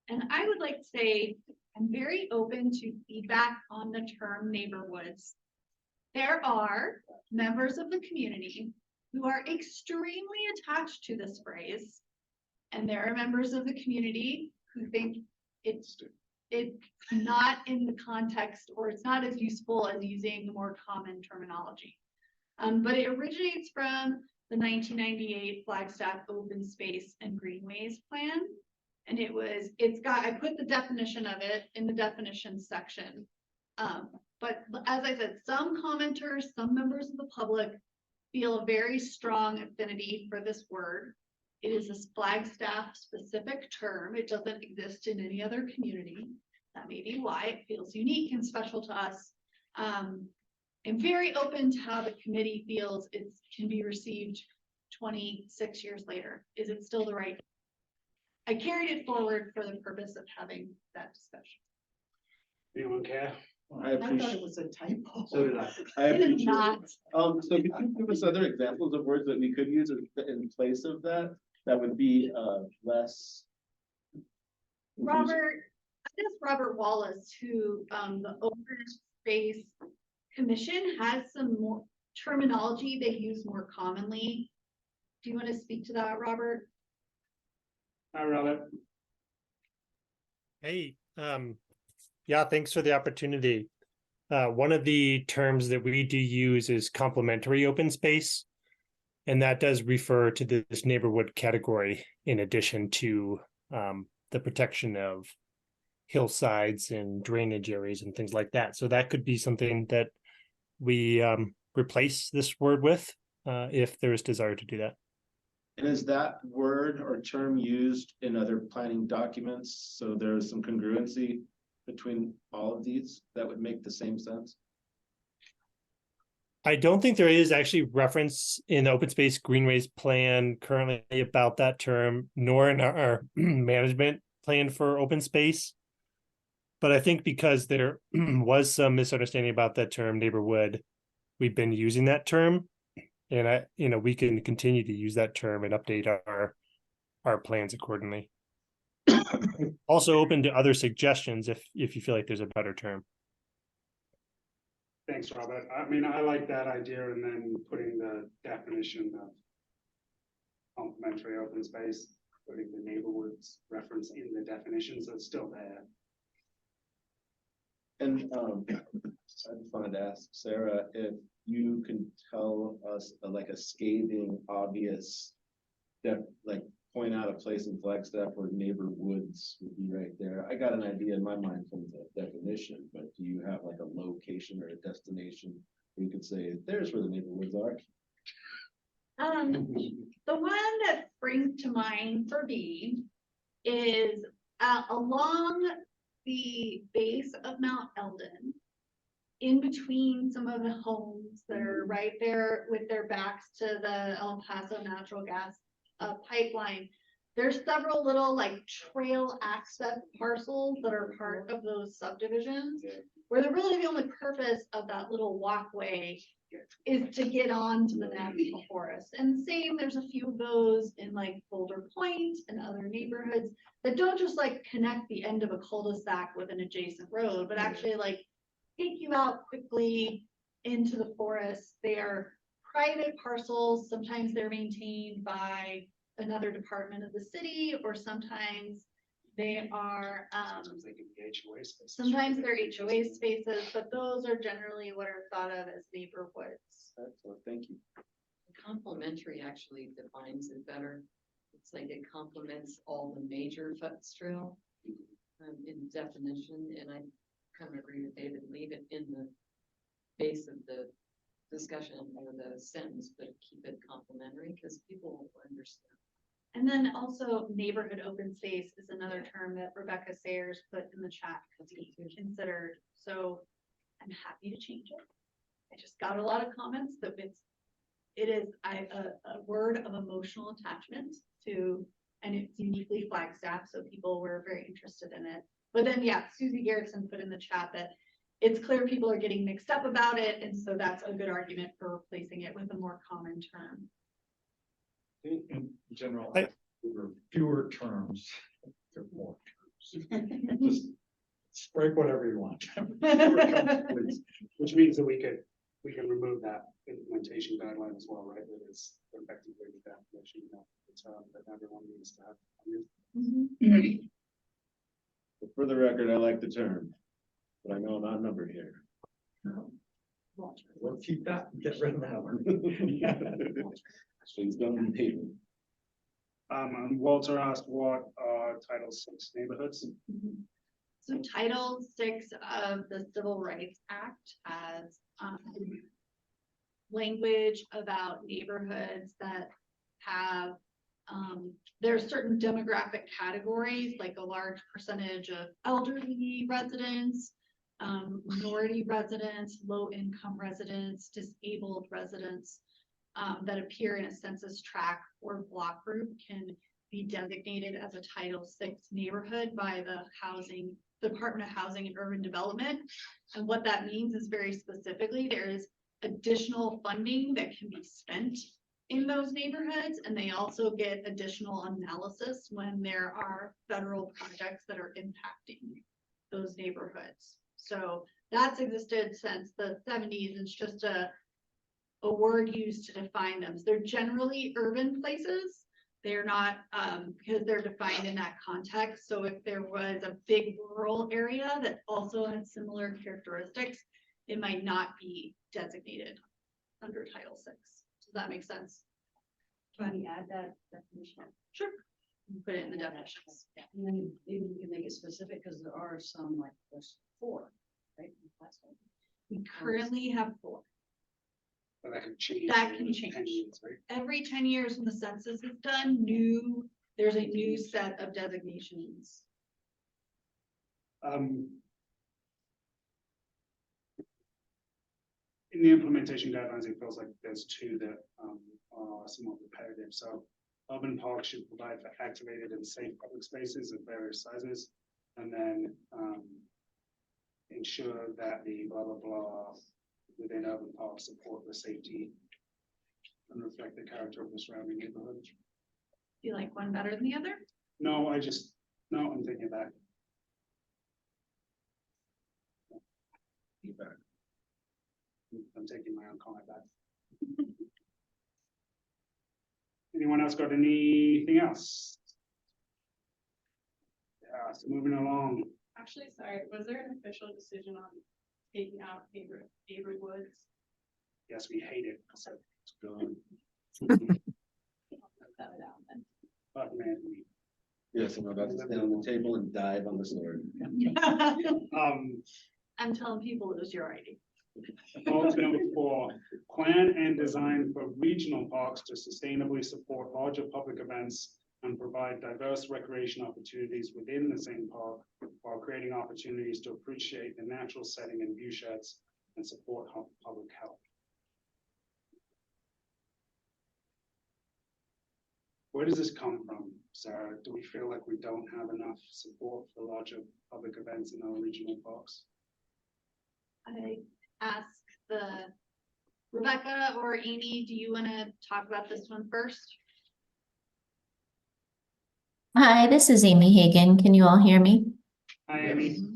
And I would like to say, I'm very open to feedback on the term neighborhoods. There are members of the community who are extremely attached to this phrase. And there are members of the community who think it's not in the context or it's not as useful as using more common terminology. But it originates from the 1998 Flagstaff Open Space and Greenways Plan. And I put the definition of it in the definition section. But as I said, some commenters, some members of the public feel a very strong affinity for this word. It is a Flagstaff specific term. It doesn't exist in any other community. That may be why it feels unique and special to us. I'm very open to how the committee feels it can be received 26 years later. Is it still the right? I carried it forward for the purpose of having that discussion. Anyone care? I I thought appreciate. it was a typo. So did I. I It is appreciate. not. So could you give us other examples of words that we could use in place of that? That would be, less. Robert, I guess Robert Wallace, who, the Open Space Commission has some more terminology they use more commonly. Do you want to speak to that, Robert? Hi, Robert. Hey, yeah, thanks for the opportunity. One of the terms that we do use is complementary open space. And that does refer to this neighborhood category in addition to the protection of hillsides and drainage areas and things like that. So that could be something that we replace this word with if there is desire to do that. And is that word or term used in other planning documents? So there's some congruency between all of these that would make the same sense? I don't think there is actually reference in the open space greenways plan currently about that term, nor in our management plan for open space. But I think because there was some misunderstanding about that term neighborhood, we've been using that term. And we can continue to use that term and update our plans accordingly. Also open to other suggestions if you feel like there's a better term. Thanks, Robert. I mean, I like that idea and then putting the definition of complementary open space, putting the neighborhoods reference in the definition, so it's still there. And I just wanted to ask Sarah if you can tell us like a scathing, obvious, like point out a place in Flagstaff where neighbor woods would be right there. I got an idea in my mind from the definition, but do you have like a location or a destination where you could say, there's where the neighbor woods are? The one that springs to mind for me is along the base of Mount Eldon, in between some of the homes that are right there with their backs to the El Paso natural gas pipeline. There's several little like trail access parcels that are part of those subdivisions, where they're really the only purpose of that little walkway is to get on to the national forest. And same, there's a few of those in like Boulder Point and other neighborhoods that don't just like connect the end of a cul-de-sac with an adjacent road, but actually like take you out quickly into the forest. They are private parcels. Sometimes they're maintained by another department of the city, or sometimes they are, Sometimes they can be HOA spaces. sometimes they're HOA spaces, but those are generally what are thought of as neighborhoods. Excellent, thank you. Complementary actually defines it better. It's like it complements all the major FUTS trail in definition, and I kind of agree with David, leave it in the base of the discussion or the sentence, but keep it complementary because people will understand. And then also neighborhood open space is another term that Rebecca Sayers put in the chat because he considered. So I'm happy to change it. I just got a lot of comments that it is a word of emotional attachment to, and it's uniquely Flagstaff, so people were very interested in it. But then, yeah, Susie Garrison put in the chat that it's clear people are getting mixed up about it, and so that's a good argument for replacing it with a more common term. In general, there were fewer terms, there are more terms. Just strike whatever you want. Fewer terms, please. Which means that we can remove that implementation guideline as well, right? That is effectively the definition of the term that everyone needs to have. For the record, I like the term, but I know I'm outnumbered here. We'll keep that, and get rid of that one. Please don't hate me. And Walter asked what are Title VI neighborhoods? So Title VI of the Civil Rights Act has language about neighborhoods that have there are certain demographic categories, like a large percentage of elderly residents, minority residents, low-income residents, disabled residents that appear in a census tract or block group can be designated as a Title VI neighborhood by the Housing Department of Housing and Urban Development. And what that means is very specifically, there is additional funding that can be spent in those neighborhoods, and they also get additional analysis when there are federal projects that are impacting those neighborhoods. So that's existed since the 70s. It's just a word used to define them. So they're generally urban places. They're not, because they're defined in that context. So if there was a big rural area that also had similar characteristics, it might not be designated under Title VI. Does that make sense? Can we add that definition? Sure. Put it in the definitions. And then maybe we can make it specific, because there are some, like, there's 4, right? We currently have 4. But that can change. That can in change. 10 years, right? Every 10 years when the census is done, there's a new set of designations. In the implementation guidelines, it feels like there's 2 that are somewhat repetitive. So urban parks should provide for activated and safe public spaces of various sizes, and then ensure that the blah blah blah within urban parks support the safety and reflect the character of the surrounding neighborhood. Do you like one better than the other? No, I'm thinking back. Feedback. I'm taking my own comment back. Anyone else got anything else? Yeah, so moving along. Actually, sorry, was there an official decision on taking out Avery Woods? Yes, we hate it. So it's gone. I'll put that down then. But man, Yes, I'm about to stand on the table and dive on the sword. I'm telling people it was your idea. Number 4, plan and design for regional parks to sustainably support larger public events and provide diverse recreation opportunities within the same park, while creating opportunities to appreciate the natural setting and view sheds and support public health. Where does this come from, Sarah? Do we feel like we don't have enough support for larger public events in our regional parks? I ask Rebecca or Amy, do you want to talk about this one first? Hi, this is Amy Hagan. Can you all hear me? Hi, Amy.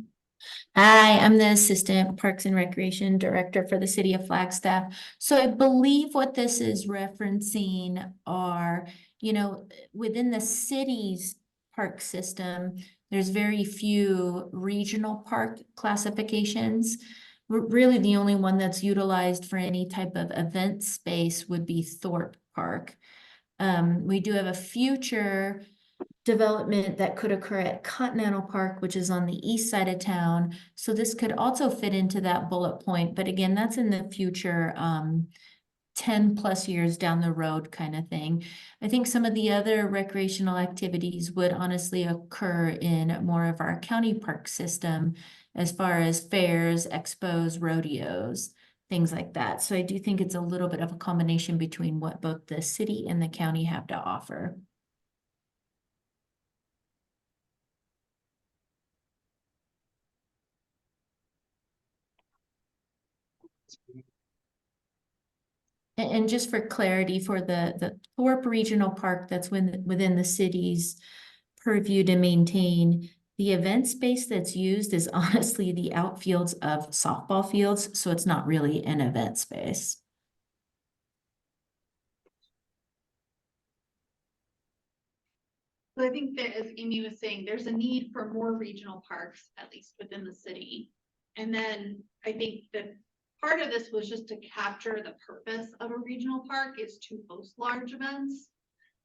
Hi, I'm the Assistant Parks and Recreation Director for the City of Flagstaff. So I believe what this is referencing are, within the city's park system, there's very few regional park classifications. Really, the only one that's utilized for any type of event space would be Thorpe Park. We do have a future development that could occur at Continental Park, which is on the east side of town. So this could also fit into that bullet point. But again, that's in the future, 10 plus years down the road kind of thing. I think some of the other recreational activities would honestly occur in more of our county park system, as far as fairs, expos, rodeos, things like that. So I do think it's a little bit of a combination between what both the city and the county have to offer. And just for clarity, for the Thorpe Regional Park, that's within the city's purview to maintain, the event space that's used is honestly the outfields of softball fields, so it's not really an event space. So I think that, as Amy was saying, there's a need for more regional parks, at least within the city. And then I think that part of this was just to capture the purpose of a regional park is to host large events.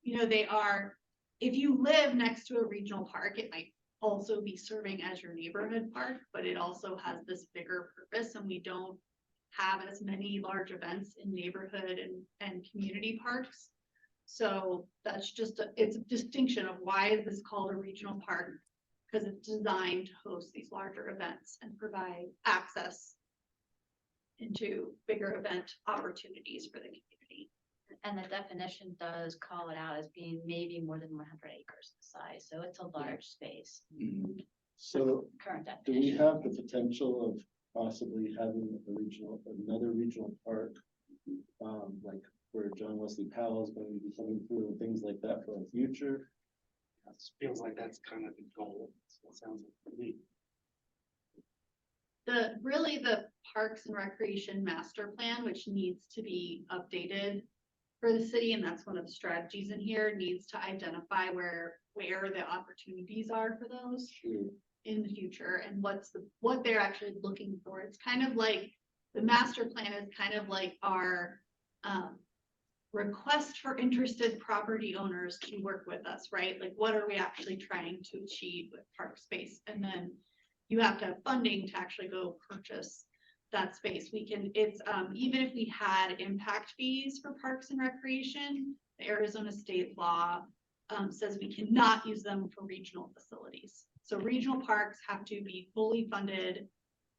If you live next to a regional park, it might also be serving as your neighborhood park, but it also has this bigger purpose, and we don't have as many large events in neighborhood and community parks. So that's just it's a distinction of why is this called a regional park, because it's designed to host these larger events and provide access into bigger event opportunities for the community. And the definition does call it out as being maybe more than 100 acres in size, so it's a large space. So current do we definition. have the potential of possibly having another regional park? Like where John Wesley Powell is going to be coming through and things like that for the future? It feels like that's kind of the goal. So it sounds like to me. Really the Parks and Recreation Master Plan, which needs to be updated for the city, and that's one of the strategies in here, needs to identify where the opportunities are for those in the future and what they're actually looking for. It's kind of like the master plan is kind of like our request for interested property owners to work with us, right? Like, what are we actually trying to achieve with park space? And then you have to have funding to actually go purchase that space. Even if we had impact fees for parks and recreation, the Arizona state law says we cannot use them for regional facilities. So regional parks have to be fully funded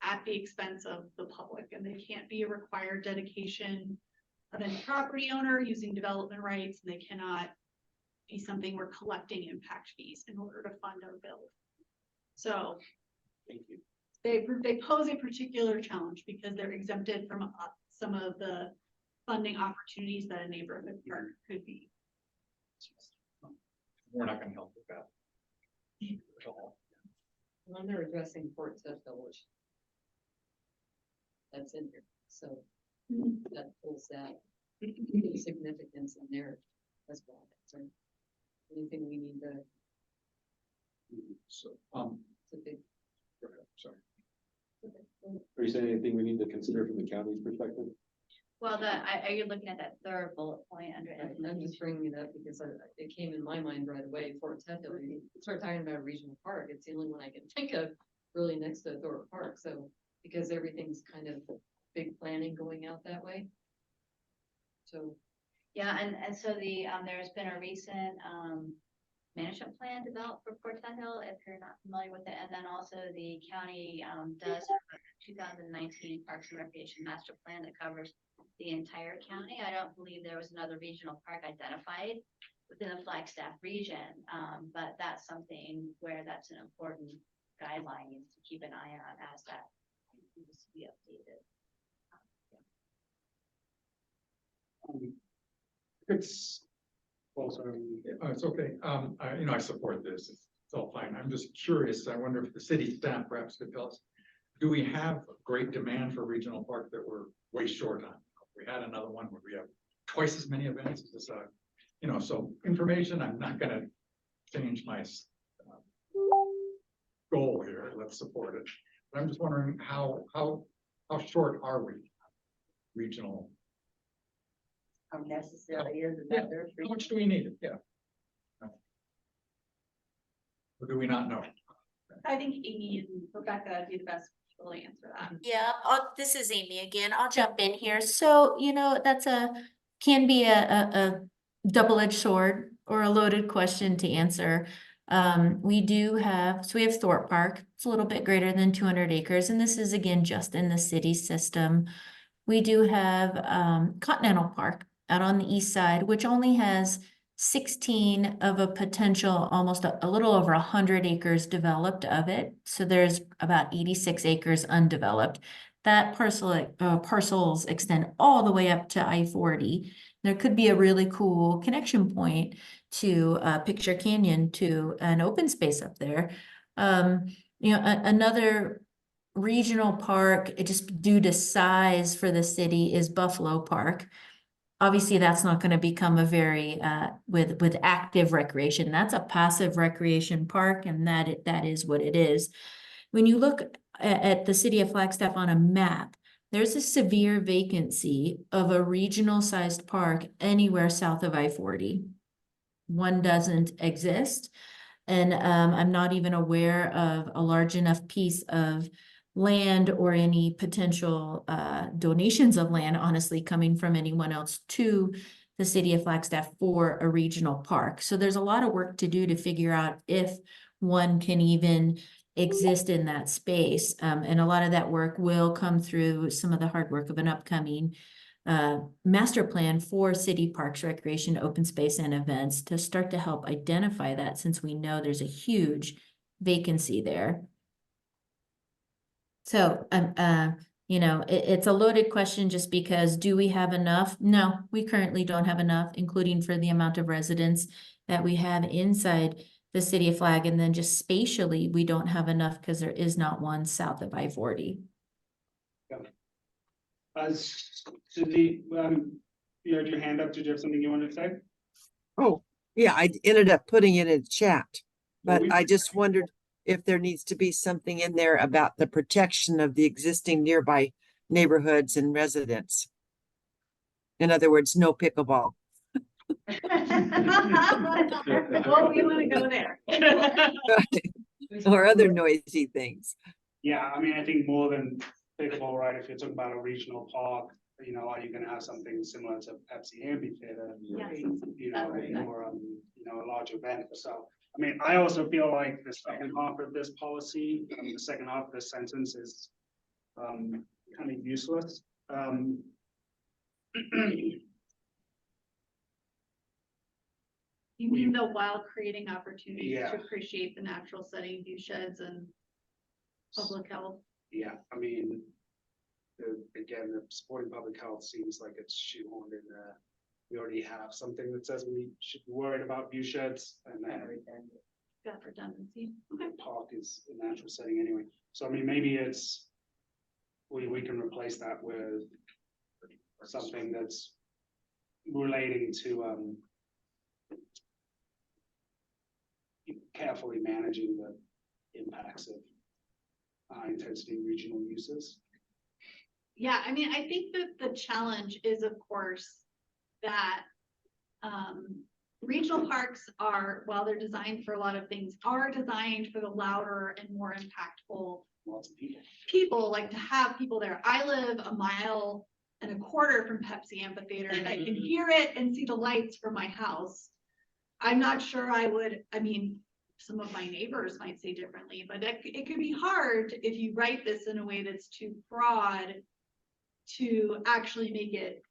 at the expense of the public, and they can't be a required dedication of any property owner using development rights, and they cannot be something we're collecting impact fees in order to fund our build. So Thank you. they pose a particular challenge because they're exempted from some of the funding opportunities that a neighborhood park could be. We're not gonna help with that. At all. When they're addressing Fort Seth Village. That's in here, so that pulls that significance in there as well. So anything we need to, So, it's a big. go ahead, sorry. Are you saying anything we need to consider from the county's perspective? Well, are you looking at that third bullet point under it? I'm just bringing it up because it came in my mind right away. Fort Seth, we start talking about a regional park. It's the only one I can think of really next to Thorpe Park. So because everything's kind of big planning going out that way. So Yeah, and so there's been a recent management plan developed for Port Hill, if you're not familiar with it, and then also the county does have a 2019 Parks and Recreation Master Plan that covers the entire county. I don't believe there was another regional park identified within the Flagstaff region, but that's something where that's an important guideline needs to keep an eye on as that needs to be updated. It's, well, sorry, it's okay. I support this. It's all fine. I'm just curious. I wonder if the city staff perhaps could tell us, do we have great demand for regional park that we're way short on? If we had another one, would we have twice as many events? Is this so information, I'm not gonna change my goal here. Let's support it. But I'm just wondering how short are we regional? How necessary is Yeah, another? how much do we need? Yeah. Or do we not know? I think Amy and Rebecca would be the best people to answer that. Yeah, this is Amy again. I'll jump in here. So, that's can be a double-edged sword or a loaded question to answer. We have Thorpe Park. It's a little bit greater than 200 acres, and this is again just in the city system. We do have Continental Park out on the east side, which only has 16 of a potential, almost a little over 100 acres developed of it. So there's about 86 acres undeveloped. That parcels extend all the way up to I-40. There could be a really cool connection point to Picture Canyon, to an open space up there. Another regional park, just due to size for the city, is Buffalo Park. Obviously, that's not going to become a very with active recreation. That's a passive recreation park, and that is what it is. When you look at the city of Flagstaff on a map, there's a severe vacancy of a regional sized park anywhere south of I-40. One doesn't exist, and I'm not even aware of a large enough piece of land or any potential donations of land, honestly, coming from anyone else to the city of Flagstaff for a regional park. So there's a lot of work to do to figure out if one can even exist in that space. And a lot of that work will come through some of the hard work of an upcoming master plan for city parks, recreation, open space, and events to start to help identify that, since we know there's a huge vacancy there. So, it's a loaded question just because do we have enough? No, we currently don't have enough, including for the amount of residents that we have inside the city of Flag. And then just spatially, we don't have enough because there is not one south of I-40. Cindy, you had your hand up. Did you have something you wanted to say? Oh, yeah, I ended up putting it in chat, Well, but I just wondered if there needs to be something in there about the protection of the existing nearby neighborhoods and residents. In other words, no pickleball. Well, we want to go there. Or other noisy things. Yeah, I mean, I think more than pickleball, right? If you're talking about a regional park, you know, are you gonna have something similar to Pepsi Amphitheater? Yes. You know, or a large event. So, I mean, I also feel like the second half of this policy, the second half of this sentence is kind of useless. You mean the while creating opportunities Yeah. to appreciate the natural setting, view sheds and public health? Yeah, I mean, again, the supporting public health seems like it's shoehorned in there. We already have something that says we should be worried about view sheds, and then Got redundancy. the park is a natural setting anyway. So I mean, maybe it's, we can replace that with something that's relating to carefully managing the impacts of high intensity regional uses. Yeah, I mean, I think that the challenge is, of course, that regional parks are, while they're designed for a lot of things, are designed for the louder and more impactful Lots of people. people, like to have people there. I live 1.25 miles from Pepsi Amphitheater, and I can hear it and see the lights from my house. I'm not sure I would, I mean, some of my neighbors might say differently, but it could be hard if you write this in a way that's too broad to actually make it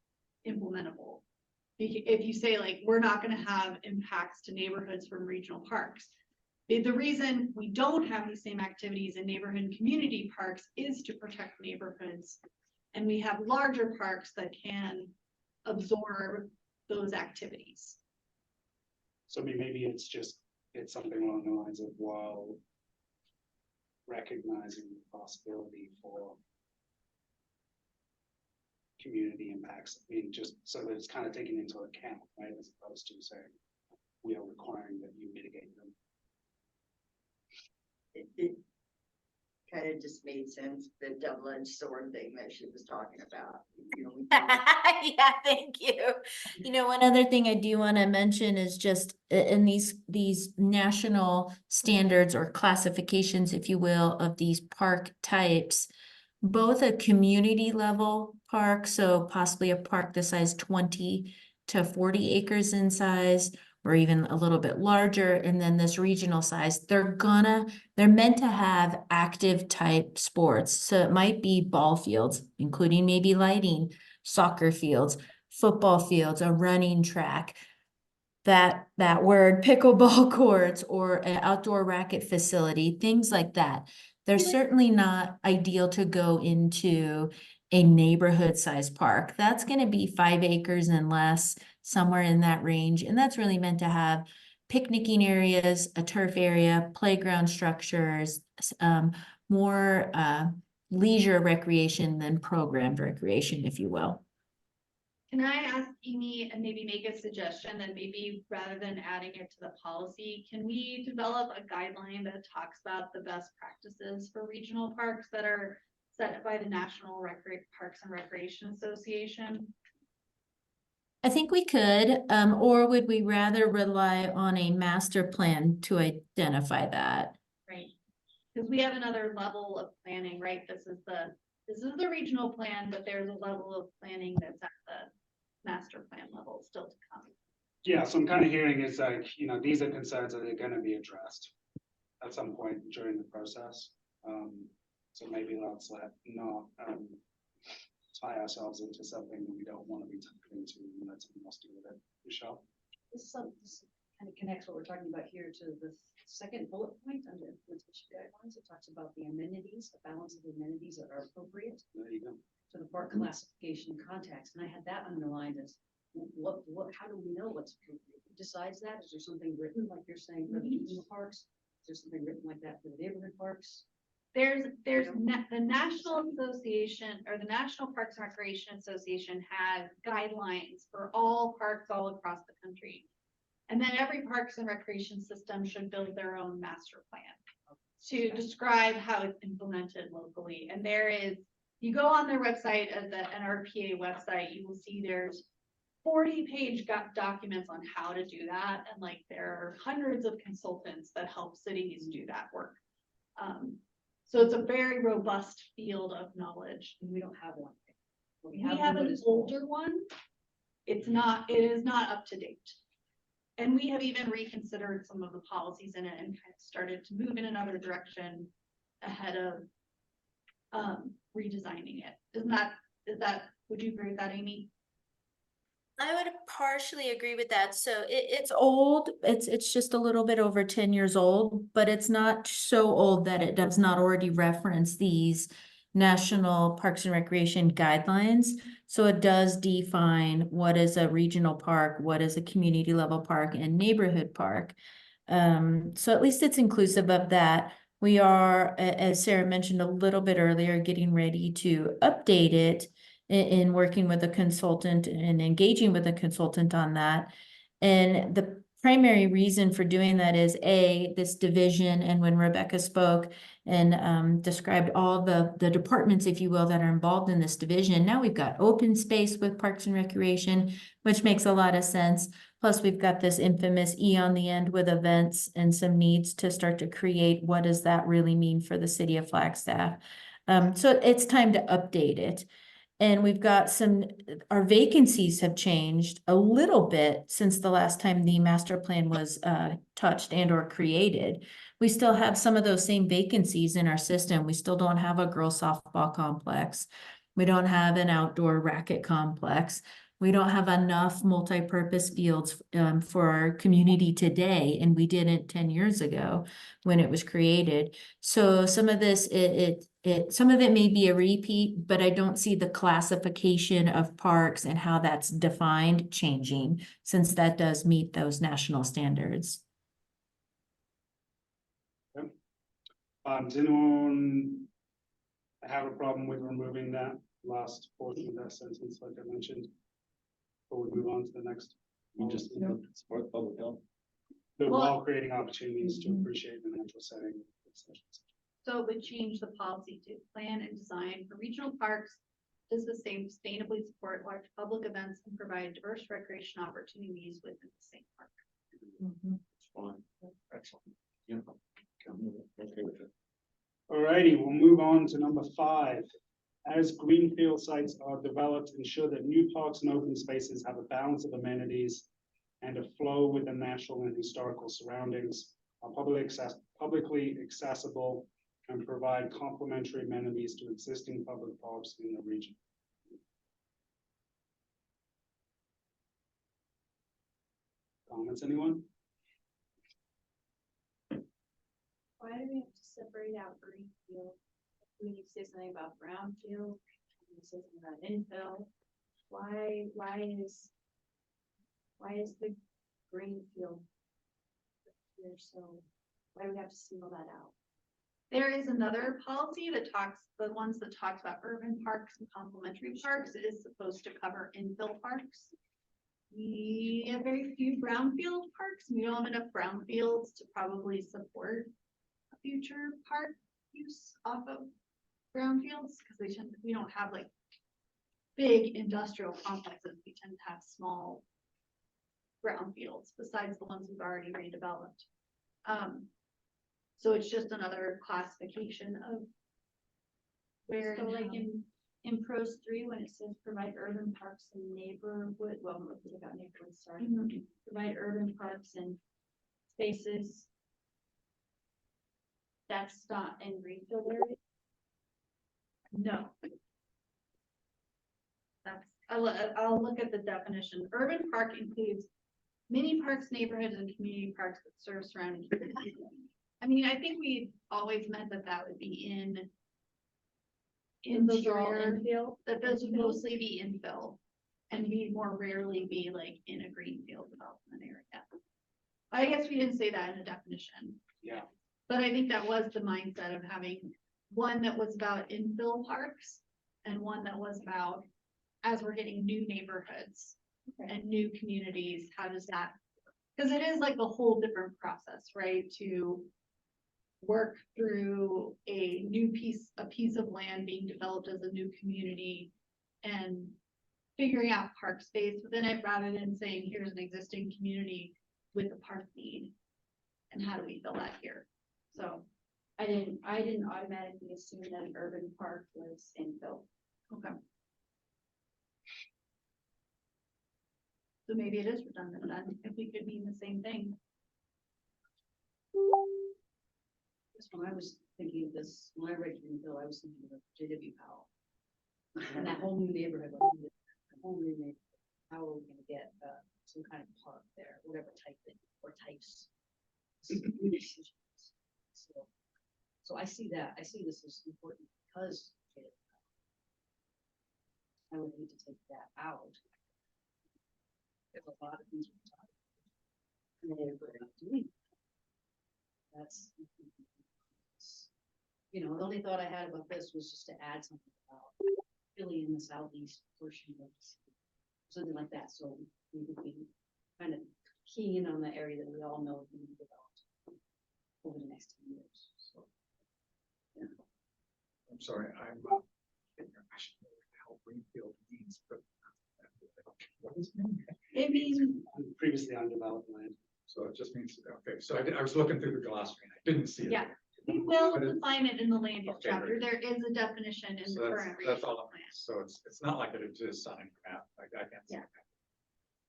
implementable. If you say, like, we're not going to have impacts to neighborhoods from regional parks. The reason we don't have these same activities in neighborhood and community parks is to protect neighborhoods. And we have larger parks that can absorb those activities. So I mean, maybe it's something along the lines of, while recognizing the possibility for community impacts, I mean, just so that it's kind of taken into account, right? As opposed to saying, we are requiring that you mitigate them. It kind of just made sense, the double-edged sword thing that she was talking about. You know, Yeah, thank you. One other thing I do want to mention is just in these national standards or classifications, if you will, of these park types, both a community level park, so possibly a park the size 20 to 40 acres in size, or even a little bit larger, and then this regional size, they're meant to have active type sports. So it might be ball fields, including maybe lighting, soccer fields, football fields, a running track, that word pickleball courts, or an outdoor racket facility, things like that. They're certainly not ideal to go into a neighborhood size park. That's going to be 5 acres and less, somewhere in that range. And that's really meant to have picnicking areas, a turf area, playground structures, more leisure recreation than programmed recreation, if you will. Can I ask Amy and maybe make a suggestion, and maybe rather than adding it to the policy, can we develop a guideline that talks about the best practices for regional parks that are set by the National Parks and Recreation Association? I think we could, or would we rather rely on a master plan to identify that? Right, because we have another level of planning, right? This is the regional plan, but there's a level of planning that's at the master plan level still to come. Yeah, so I'm kind of hearing is like, these are concerns that are going to be addressed at some point during the process. So maybe let's not tie ourselves into something that we don't want to be tucked into, and let someone else deal with it. Michelle? This kind of connects what we're talking about here to the second bullet point under implementation guidelines, it talks about the amenities, the balance of the amenities that are appropriate There you go. to the park classification context, and I had that underlined as what, how do we know what's appropriate? Who decides that? Is there something written, like you're saying, for the regional parks? Is there something written like that for the neighborhood parks? There's the National Association or the National Parks and Recreation Association has guidelines for all parks all across the country. And then every parks and recreation system should build their own master plan to describe how it's implemented locally. And there is, you go on their website, as the NRPA website, you will see there's 40-page documents on how to do that. And like there are hundreds of consultants that help cities do that work. So it's a very robust field of knowledge. And we don't have one. We have an older one. It is not up to date. And we have even reconsidered some of the policies in it and kind of started to move in another direction ahead of redesigning it. Would you agree with that, Amy? I would partially agree with that. So it's old. It's just a little bit over 10 years old, but it's not so old that it does not already reference these national parks and recreation guidelines. So it does define what is a regional park, what is a community level park and neighborhood park. So at least it's inclusive of that. We are, as Sarah mentioned a little bit earlier, getting ready to update it in working with a consultant and engaging with a consultant on that. And the primary reason for doing that is this division, and when Rebecca spoke and described all the departments, if you will, that are involved in this division. Now we've got open space with Parks and Recreation, which makes a lot of sense. Plus we've got this infamous E on the end with events and some needs to start to create what does that really mean for the city of Flagstaff. So it's time to update it. And we've got our vacancies have changed a little bit since the last time the master plan was touched and or created. We still have some of those same vacancies in our system. We still don't have a girls softball complex. We don't have an outdoor racket complex. We don't have enough multi-purpose fields for our community today, and we didn't 10 years ago when it was created. So some of this, some of it may be a repeat, but I don't see the classification of parks and how that's defined changing, since that does meet those national standards. Does anyone have a problem with removing that last portion of that sentence, like I mentioned? Before we move on to the next. You just support public health. While creating opportunities to appreciate the natural setting. So it would change the policy to plan and design for regional parks. Does the same sustainably support large public events and provide diverse recreation opportunities within the same park. Fine. Excellent. Yeah. Okay with it. Alrighty, we'll move on to number 5. As greenfield sites are developed, ensure that new parks and open spaces have a balance of amenities and a flow with the natural and historical surroundings, are publicly accessible, and provide complementary amenities to existing public parks in the region. Comments, anyone? Why do we have to separate out greenfield? We need to say something about brownfield, we need to say something about infill. Why is the greenfield here? So why do we have to single that out? There is another policy that the ones that talks about urban parks and complementary parks is supposed to cover infill parks. We have very few brownfield parks. We don't have enough brownfields to probably support a future park use off of brownfields, because we don't have like big industrial complexes. We tend to have small brownfields besides the ones we've already redeveloped. So it's just another classification of where. So like in pros 3, when it says provide urban parks and neighborhood, well, let's take out neighborhood, sorry. Provide urban parks and spaces. That's not in greenfield area. No. I'll look at the definition. Urban park includes mini parks, neighborhoods and community parks that serve surrounding communities. I mean, I think we always meant that that would be in Those are all interior, infill? that those would mostly be infill and be more rarely be like in a greenfield development area. I guess we didn't say that in the definition. Yeah. But I think that was the mindset of having one that was about infill parks and one that was about, as we're getting new neighborhoods and new communities, how does that, because it is like a whole different process, right? To work through a piece of land being developed as a new community and figuring out park space within it rather than saying, here's an existing community with a park need. And how do we fill that here? So I didn't automatically assume that an urban park was infill. okay. So maybe it is redundant then, if we could mean the same thing. That's when I was thinking of this, when I read Greenville, I was thinking of J.W. Powell. And that whole new neighborhood, like, a whole new neighborhood, how are we gonna get, some kind of park there, whatever type thing, or types. So I see that, I see this as important because I would need to take that out. There's a lot of things we're talking about. And we're not doing. That's, you know, the only thought I had about this was just to add something about really in the southeast portion of the city, something like that, so we would be kind of keen on the area that we all know we need developed over the next 10 years, so. Yeah. I'm sorry, I should know what the hell Greenfield means, but. What does it mean? It means Previously undeveloped land. So it just means, okay, so I was looking through the glossary and I didn't see it. Yeah. there. We will But it- define it in the land use Okay, chapter. great. There is a definition in So the that's, current. that's regional all, plan. so it's not like it exists on a map, like I can't see. Yeah. it.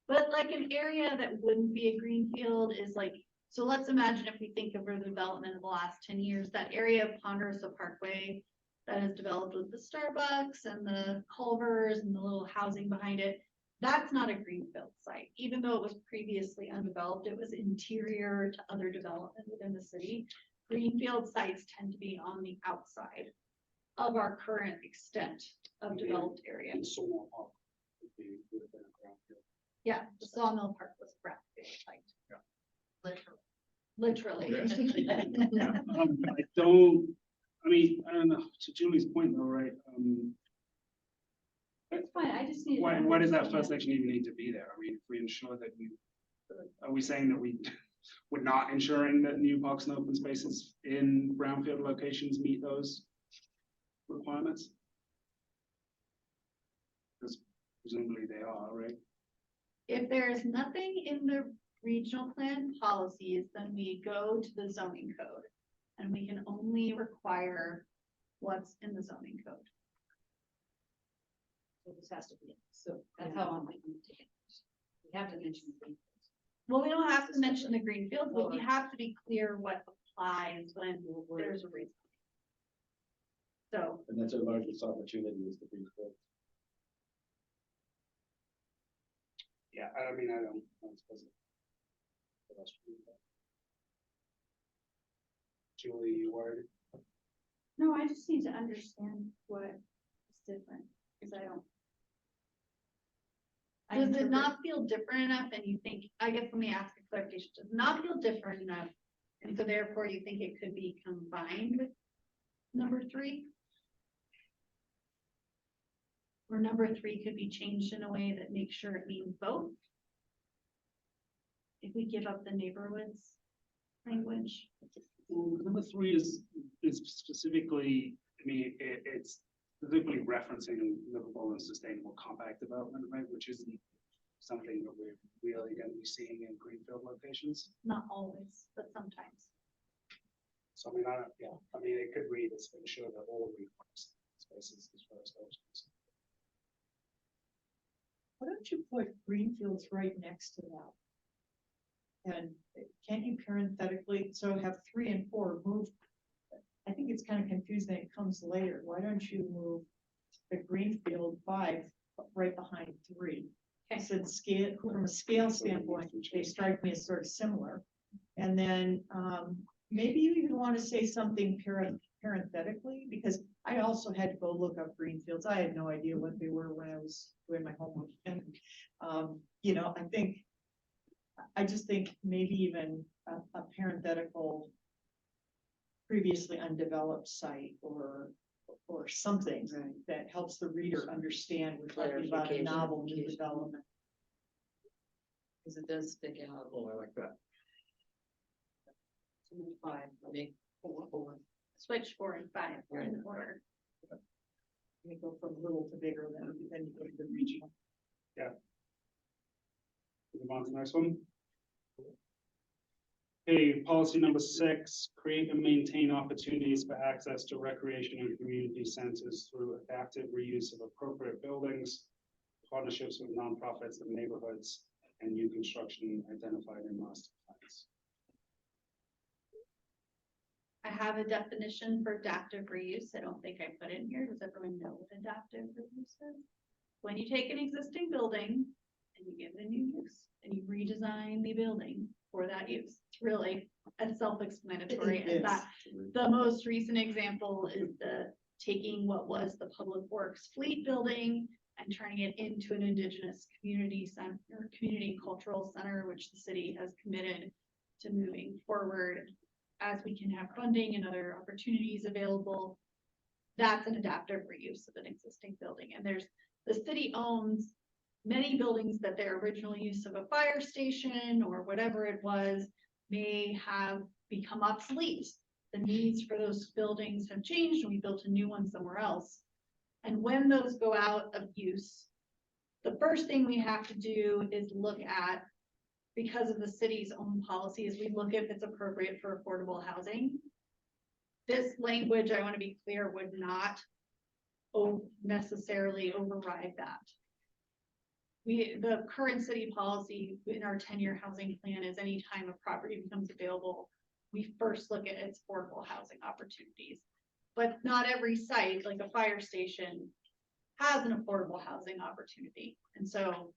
But like an area that wouldn't be a greenfield is like, so let's imagine if we think of the development of the last 10 years, that area of Ponderosa Parkway that has developed with the Starbucks and the Culvers and the little housing behind it. That's not a greenfield site, even though it was previously undeveloped, it was interior to other development within the city. Greenfield sites tend to be on the outside of our current extent of developed area. And Sawmill Park would be within a brownfield. Yeah, the Sawmill Park was a brownfield site. Yeah. Literally. I don't know, to Julie's point though, right? It's fine, I just need. Why does that first section even need to be there? I mean, if we ensure that are we saying that we're not ensuring that new parks and open spaces in brownfield locations meet those requirements? Because presumably they are, right? If there's nothing in the regional plan policies, then we go to the zoning code. And we can only require what's in the zoning code. So this has to be, so that's how I'm like, we have to mention. Well, we don't have to mention the greenfield, but we have to be clear what applies when there's a reason. So, And that's our largest opportunity is the greenfield. Yeah, I don't suppose it. What else would be that? Julie, you worried? No, I just need to understand what is different, because I don't. does it not feel different enough and you think, I guess let me ask a clarification, does it not feel different enough? And so therefore you think it could be combined with number 3? Or number 3 could be changed in a way that makes sure it means both? If we give up the neighborhoods language? Well, number 3 is specifically, it's specifically referencing livable and sustainable compact development, right? Which isn't something that we're really going to be seeing in greenfield locations. Not always, but sometimes. So it could read as ensure that all green parks spaces as far as those concerned. Why don't you put greenfields right next to that? And can't you parenthetically, so have 3 and 4 move? I think it's kind of confusing that it comes later. Why don't you move the greenfield 5 right behind 3? I said scale, from a scale standpoint, they strike me as sort of similar. And then, maybe you even want to say something parenthetically, because I also had to go look up greenfields. I had no idea what they were when I was doing my homework. And, you know, I just think maybe even a parenthetical previously undeveloped site or something that helps the reader understand we're talking about a novel new development. Because it does stick out. Oh, I like that. Five, make four. Switch 4 and 5 are in order. We go from little to bigger, then you go to the regional. Yeah. Move on to the next one. Okay, policy number 6, create and maintain opportunities for access to recreation and community centers through adaptive reuse of appropriate buildings, partnerships with nonprofits and neighborhoods, and new construction identified in master plans. I have a definition for adaptive reuse. I don't think I put in here. Does everyone know what adaptive reuse is? When you take an existing building and you give it a new use and you redesign the building for that use. It's really as self-explanatory as that. The most recent example is the taking what was the Public Works Fleet building and turning it into an Indigenous community center, community cultural center, which the city has committed to moving forward as we can have funding and other opportunities available. That's an adaptive reuse of an existing building. And the city owns many buildings that their original use of a fire station or whatever it was may have become obsolete. The needs for those buildings have changed and we built a new one somewhere else. And when those go out of use, the first thing we have to do is look at, because of the city's own policy, is we look at if it's appropriate for affordable housing. This language, I want to be clear, would not necessarily override that. The current city policy in our 10-year housing plan is anytime a property becomes available, we first look at its affordable housing opportunities. But not every site, like a fire station, has an affordable housing opportunity. And so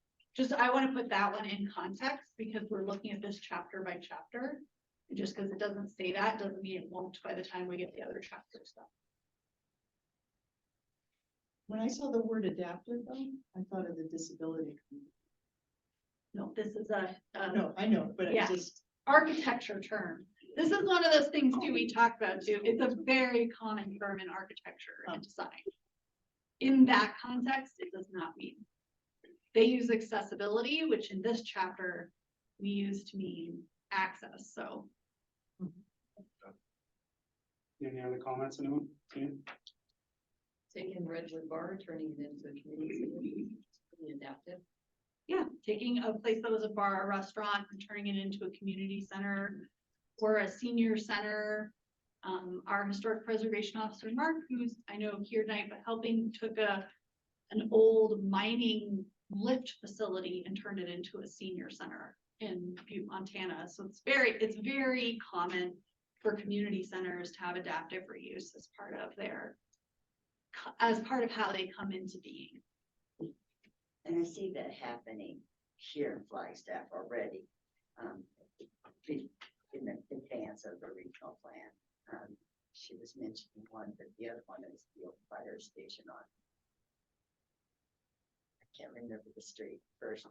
I want to put that one in context because we're looking at this chapter by chapter. And just because it doesn't say that doesn't mean it won't by the time we get the other chapter stuff. When I saw the word adaptive, though, I thought of the disability community. No, this is a No, I know, but yeah, I just architecture term. This is one of those things too we talked about too. It's a very common term in architecture and design. In that context, it does not mean. They use accessibility, which in this chapter we use to mean access. So. Any other comments, anyone? Taking Redwood Bar, turning it into a community center, adaptive. Yeah, taking a place that was a bar, a restaurant, and turning it into a community center or a senior center. Our historic preservation officer, Mark, who's I know here tonight, but helping, took an old mining lift facility and turned it into a senior center in Butte, Montana. So it's very common for community centers to have adaptive reuse as part of how they come into being. And I see that happening here in Flagstaff already, in the advance of the regional plan. She was mentioning one, but the other one is the old fire station on. I can't remember the street, first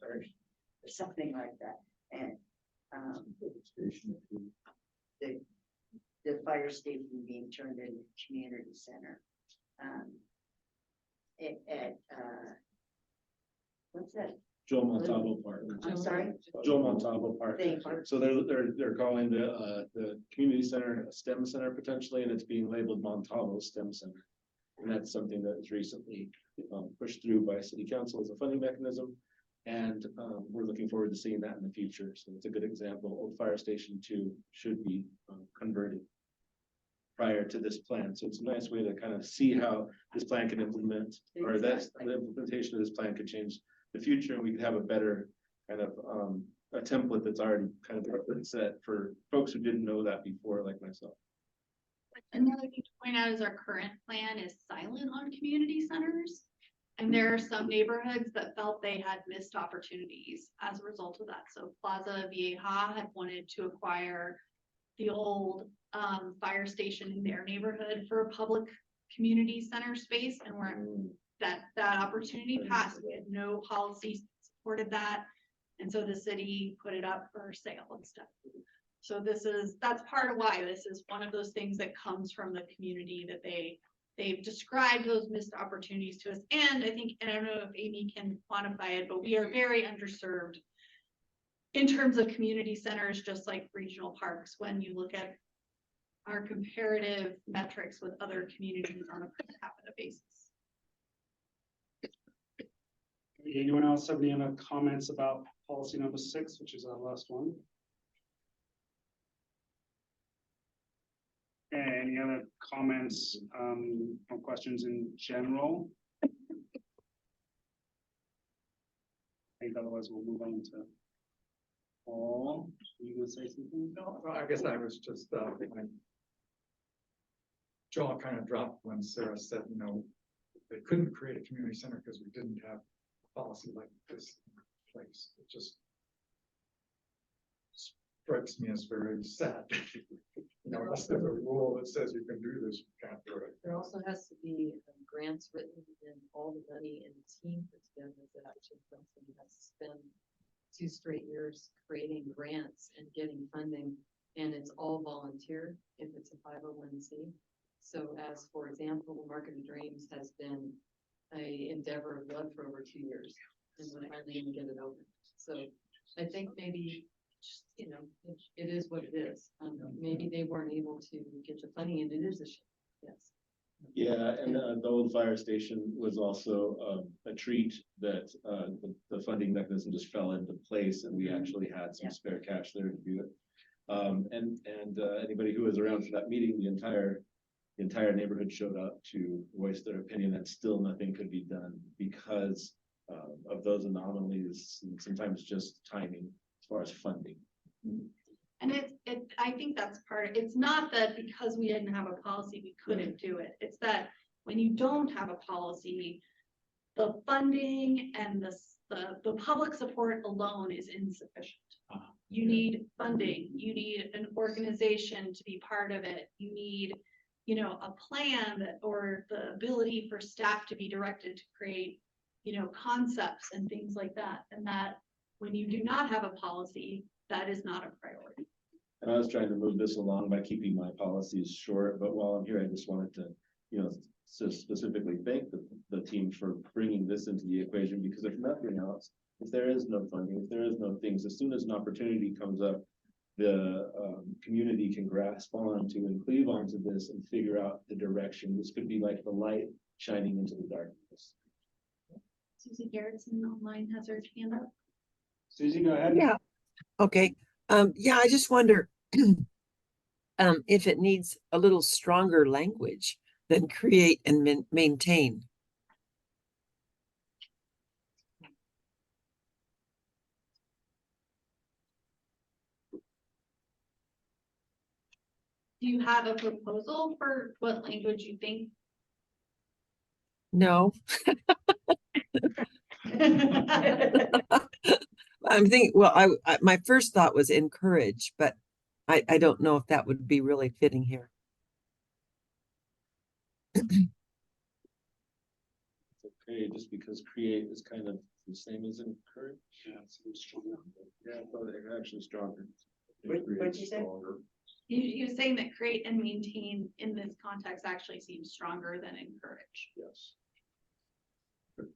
or something like that. And the fire station being turned into a community center. What's that? Joe Montalvo Park. I'm sorry? Joe Montalvo Park. Thank you. So they're calling the community center a STEM center potentially, and it's being labeled Montalvo STEM Center. And that's something that was recently pushed through by city council as a funding mechanism. And we're looking forward to seeing that in the future. So it's a good example. Old Fire Station 2 should be converted prior to this plan. So it's a nice way to kind of see how this plan can implement, or that the implementation of this plan could change the future, and we could have a better kind of a template that's already kind of set for folks who didn't know that before, like myself. Another thing to point out is our current plan is silent on community centers. And there are some neighborhoods that felt they had missed opportunities as a result of that. So Plaza Vieja had wanted to acquire the old fire station in their neighborhood for a public community center space, and where that opportunity passed, we had no policy supported that. And so the city put it up for sale and stuff. So that's part of why this is one of those things that comes from the community, that they've described those missed opportunities to us. And I think, and I don't know if Amy can quantify it, but we are very underserved in terms of community centers, just like regional parks, when you look at our comparative metrics with other communities on a per capita basis. Anyone else have any other comments about policy number 6, which is our last one? Any other comments or questions in general? I think otherwise we'll move on to Paul. You gonna say something? No, I guess I was just, my jaw kind of dropped when Sarah said, you know, they couldn't create a community center because we didn't have a policy like this in place. It just strikes me as very sad. You know, unless there's a rule that says you can do this, you can't do it. There also has to be grants written and all the money and the team that's been with that. Somebody has to spend 2 straight years creating grants and getting funding, and it's all volunteer if it's a 501c. So as for example, Market of Dreams has been a endeavor of love for over 2 years, and we're finally gonna get it open. So I think maybe, just, you know, it is what it is. Maybe they weren't able to get the funding, and it is a shame. Yes. Yeah, and the old fire station was also a treat that the funding mechanism just fell into place, and we actually had some spare cash there to do it. And anybody who was around for that meeting, the entire neighborhood showed up to voice their opinion, and still nothing could be done because of those anomalies, and sometimes just timing as far as funding. And I think that's part of it's not that because we didn't have a policy, we couldn't do it. It's that when you don't have a policy, the funding and the public support alone is insufficient. You need funding, you need an organization to be part of it. You need, you know, a plan or the ability for staff to be directed to create, you know, concepts and things like that. And that when you do not have a policy, that is not a priority. And I was trying to move this along by keeping my policies short, but while I'm here, I just wanted to, you know, specifically thank the team for bringing this into the equation, because if nothing else, if there is no funding, if there is no things, as soon as an opportunity comes up, the community can grasp onto and cleave onto this and figure out the direction. This could be like the light shining into the darkness. Susie Garrettson online has her hand up. Susie, go ahead. Yeah. Okay. Yeah, I just wonder if it needs a little stronger language than create and maintain. Do you have a proposal for what language you think? No. I'm thinking, well, I my first thought was encourage, but I don't know if that would be really fitting here. Okay, just because create is kind of the same as encourage. Yeah, it seems stronger. Yeah, but they're actually stronger. What'd you say? You're saying that create and maintain in this context actually seems stronger than encourage. Yes.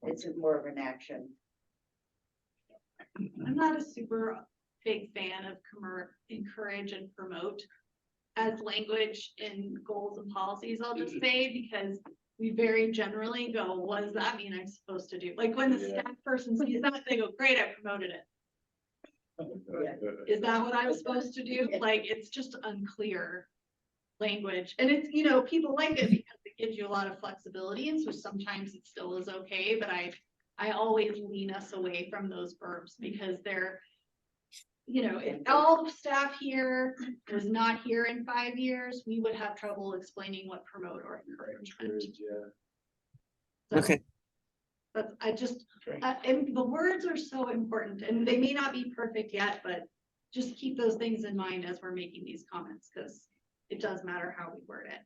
It's more of an action. I'm not a super big fan of encourage and promote as language in goals and policies, I'll just say, because we very generally go, what does that mean I'm supposed to do? Like when the staff person sees that, they go, great, I promoted it. Is that what I'm supposed to do? Like, it's just unclear language. And it's, you know, people like it because it gives you a lot of flexibility. And so sometimes it still is okay, but I always lean us away from those verbs because they're, you know, if all the staff here was not here in 5 years, we would have trouble explaining what promote or encourage meant. Yeah. So, Okay. That's, I just, Great. and the words are so important and they may not be perfect yet, but just keep those things in mind as we're making these comments, because it does matter how we word it.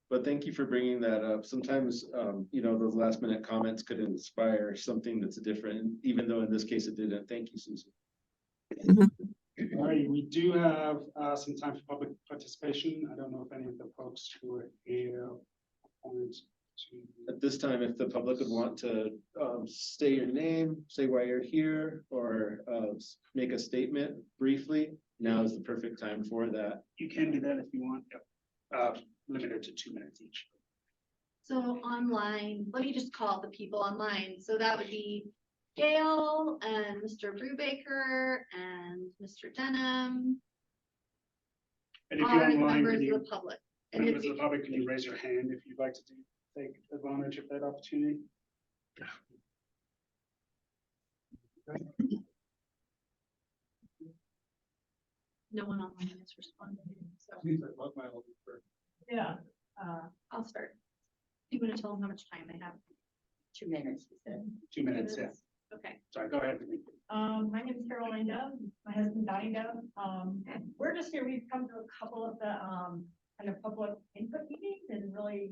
But thank you for bringing that up. Sometimes, you know, those last minute comments could inspire something that's different, even though in this case it didn't. Thank you, Susan. All right, we do have some time for public participation. I don't know if any of the folks who are here want to. At this time, if the public would want to say your name, say why you're here, or make a statement briefly, now is the perfect time for that. You can do that if you want. Yep. Limited to 2 minutes each. So online, let me just call the people online. So that would be Gail and Mr. Brubaker and Mr. Denham. And if you're are online, members can you, of the public. And members if of the public, can you raise your hand if you'd like to take advantage of that opportunity? no one online is responding, so Please, I love my old first. yeah, I'll start. You want to tell them how much time they have? 2 minutes, he said. 2 minutes, yeah. Okay. Sorry, go ahead. My name is Caroline Dove, my husband Donnie Dove. We're just here, we've come to a couple of the, kind of public input meetings and really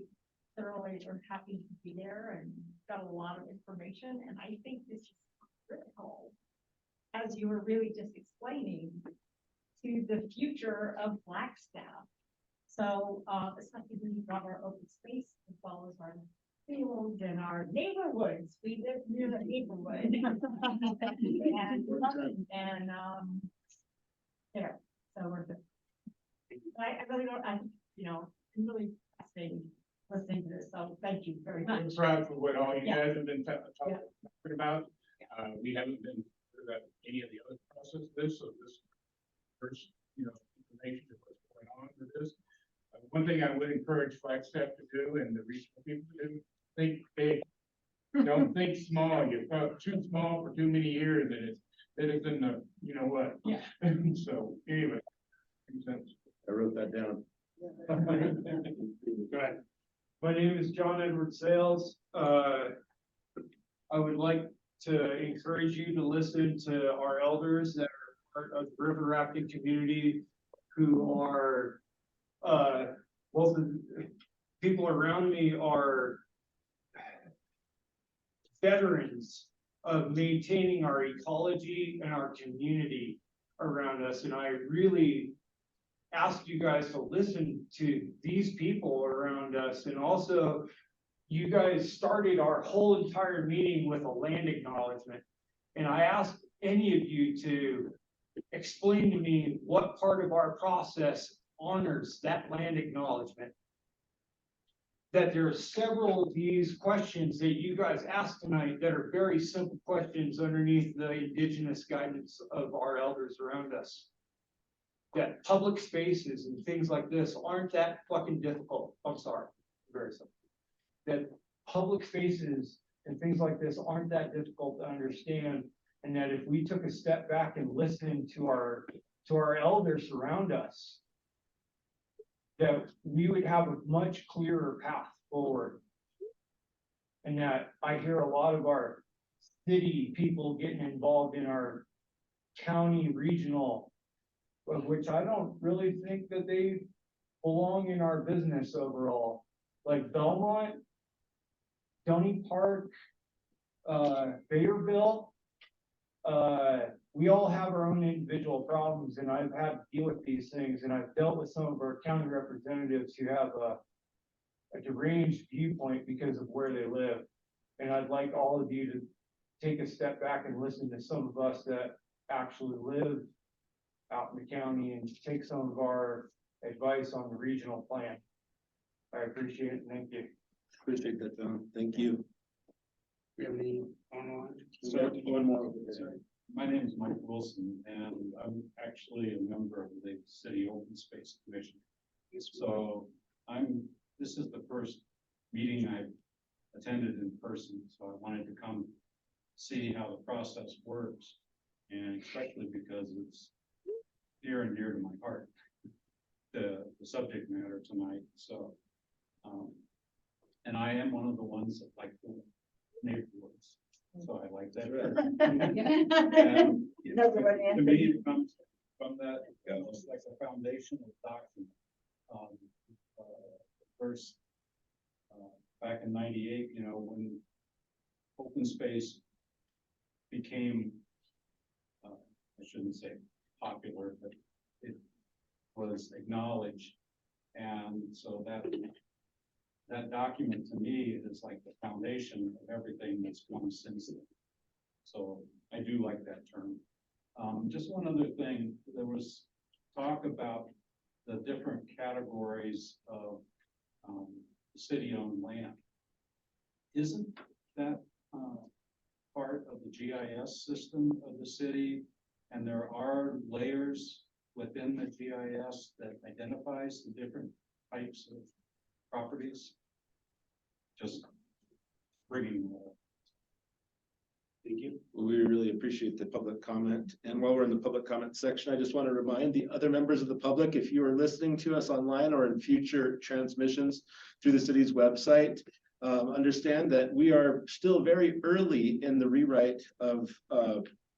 thoroughly are happy to be there and got a lot of information. And I think this is critical, as you were really just explaining, to the future of Flagstaff. So, especially when you have our open space as well as our fields and our neighborhoods. We live near the neighborhood. And, yeah, so we're good. I really don't, I'm really fascinated listening to this, so thank you very much. I'm proud for what all you Yeah. guys have been talking about. We haven't been through that, any of the other process of this, so this first, information of what's going on with this. One thing I would encourage Flagstaff to do and the regional people to do, think big. Don't think small. You've got too small for too many years and it's in the, you know what? Yeah. So anyway. I wrote that down. Go ahead. My name is John Edward Sales. I would like to encourage you to listen to our elders that are part of the river rafting community who are, both of the people around me are veterans of maintaining our ecology and our community around us. And I really ask you guys to listen to these people around us. And also, you guys started our whole entire meeting with a land acknowledgement. And I asked any of you to explain to me what part of our process honors that land acknowledgement. That there are several of these questions that you guys asked tonight that are very simple questions underneath the indigenous guidance of our elders around us. That public spaces and things like this aren't that fucking difficult. I'm sorry, very simple. That public spaces and things like this aren't that difficult to understand. And that if we took a step back and listened to our elders around us, that we would have a much clearer path forward. And that I hear a lot of our city people getting involved in our county regional, of which I don't really think that they belong in our business overall. Like Belmont, Stony Park, Fayetteville, we all have our own individual problems, and I've had to deal with these things, and I've dealt with some of our county representatives who have a deranged viewpoint because of where they live. And I'd like all of you to take a step back and listen to some of us that actually live out in the county and take some of our advice on the regional plan. I appreciate it. Thank you. Appreciate that, John. Thank you. We have any online? So one more. Sorry. My name is Mike Wilson, and I'm actually a member of the City Open Space Commission. So this is the first meeting I've attended in person, so I wanted to come see how the process works, and especially because it's near and dear to my heart, the subject matter tonight. So, and I am one of the ones that like the neighborhoods. And Another one, to Anthony. me, it comes from that, it's like a foundational document. First, back in '98, when open space became, I shouldn't say popular, but it was acknowledged. And so that document to me is like the foundation of everything that's come since then. So I do like that term. Just one other thing, there was talk about the different categories of city-owned land. Isn't that part of the GIS system of the city? And there are layers within the GIS that identifies the different types of properties? Just bringing that up. Thank you. We really appreciate the public comment. And while we're in the public comment section, I just want to remind the other members of the public, if you are listening to us online or in future transmissions through the city's website, understand that we are still very early in the rewrite of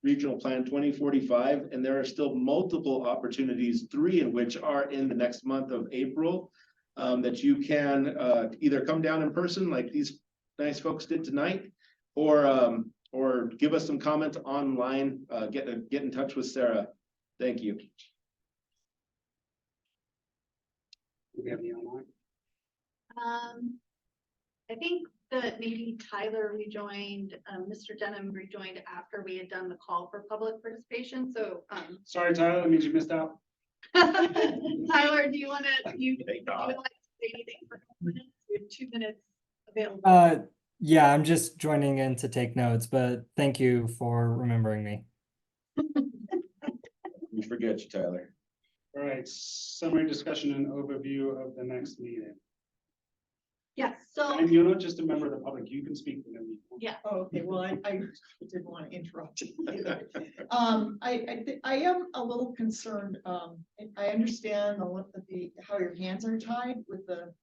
Regional Plan 2045, and there are still multiple opportunities, 3 of which are in the next month of April, that you can either come down in person like these nice folks did tonight, or give us some comment online, get in touch with Sarah. Thank you. Do we have any online? I think that maybe Tyler rejoined, Mr. Denham rejoined after we had done the call for public participation, so, Sorry, Tyler, that means you missed out. Tyler, do you want to, you would like to say anything for a couple minutes? We have 2 minutes available. Yeah, I'm just joining in to take notes, but thank you for remembering me. We forget you, Tyler. All right, summary discussion and overview of the next meeting. Yes, so, And you're not just a member of the public, you can speak to them. yeah. Oh, okay, well, I didn't want to interrupt. I am a little concerned. I understand how your hands are tied with the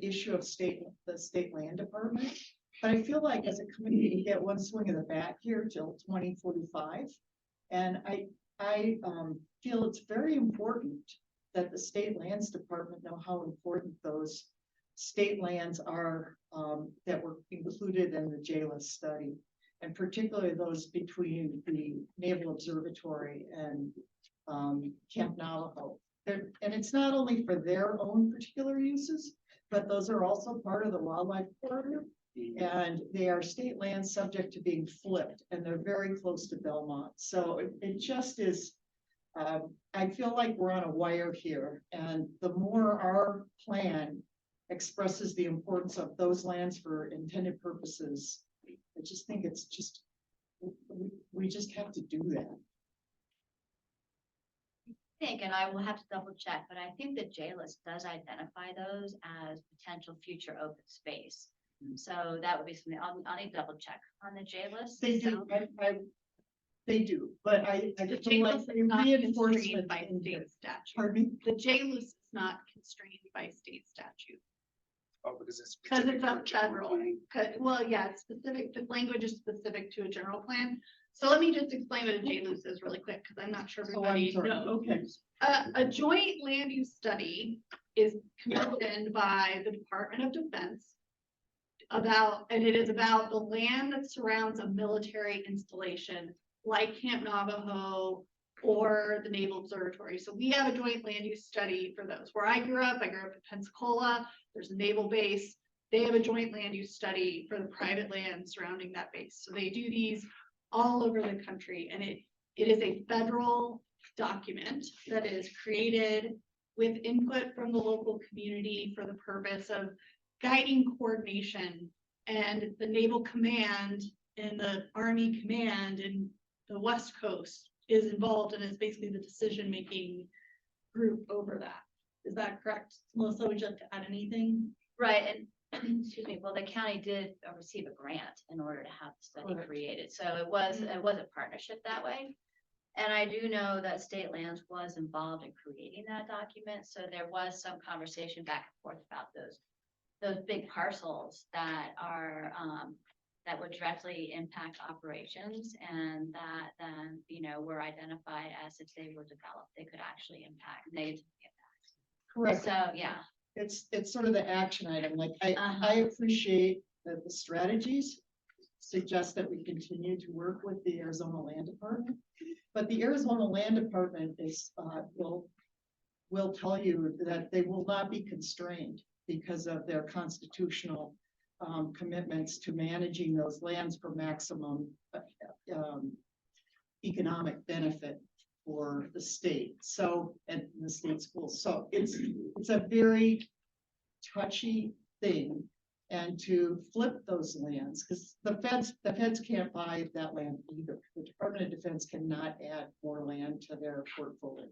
issue of the state land department. But I feel like as a committee, we get one swing of the bat here till 2045. And I feel it's very important that the state lands department know how important those state lands are that were included in the JLIS study, and particularly those between the Naval Observatory and Camp Navajo. And it's not only for their own particular uses, but those are also part of the wildlife corridor, and they are state lands subject to being flipped, and they're very close to Belmont. So it just is, I feel like we're on a wire here, and the more our plan expresses the importance of those lands for intended purposes, I just think it's just, we just have to do that. Think, and I will have to double check, but I think the JLIS does identify those as potential future open space. So that would be something I'll need to double check on the JLIS. They do, they do, but I The feel like JLIS is not reinforcement constrained by state statute. Pardon me? The JLIS is not constrained by state statute. Oh, because it's Because specific it's to a a general federal, plan. well, yeah, it's specific, the language is specific to a general plan. So let me just explain what a JLUS is really quick, because I'm not sure everybody knows. Okay. A joint land use study is commissioned by the Department of Defense and it is about the land that surrounds a military installation like Camp Navajo or the Naval Observatory. So we have a joint land use study for those. Where I grew up in Pensacola, there's a naval base. They have a joint land use study for the private land surrounding that base. So they do these all over the country, and it is a federal document that is created with input from the local community for the purpose of guiding coordination. And the Naval Command and the Army Command in the West Coast is involved and is basically the decision-making group over that. Is that correct? Melissa, would you like to add anything? Right, and excuse me, well, the county did receive a grant in order to have the study created, so it was a partnership that way. And I do know that State Lands was involved in creating that document, so there was some conversation back and forth about those big parcels that are that would directly impact operations and that then, you know, were identified as if they were developed, they could actually negatively impact. Correct. So, yeah. It's sort of the action item, like I Uh-huh. appreciate that the strategies suggest that we continue to work with the Arizona Land Department. But the Arizona Land Department is, will tell you that they will not be constrained because of their constitutional commitments to managing those lands for maximum economic benefit for the state, so, and the state schools. So it's a very touchy thing. And to flip those lands, because the feds can't buy that land either. The Department of Defense cannot add more land to their portfolio.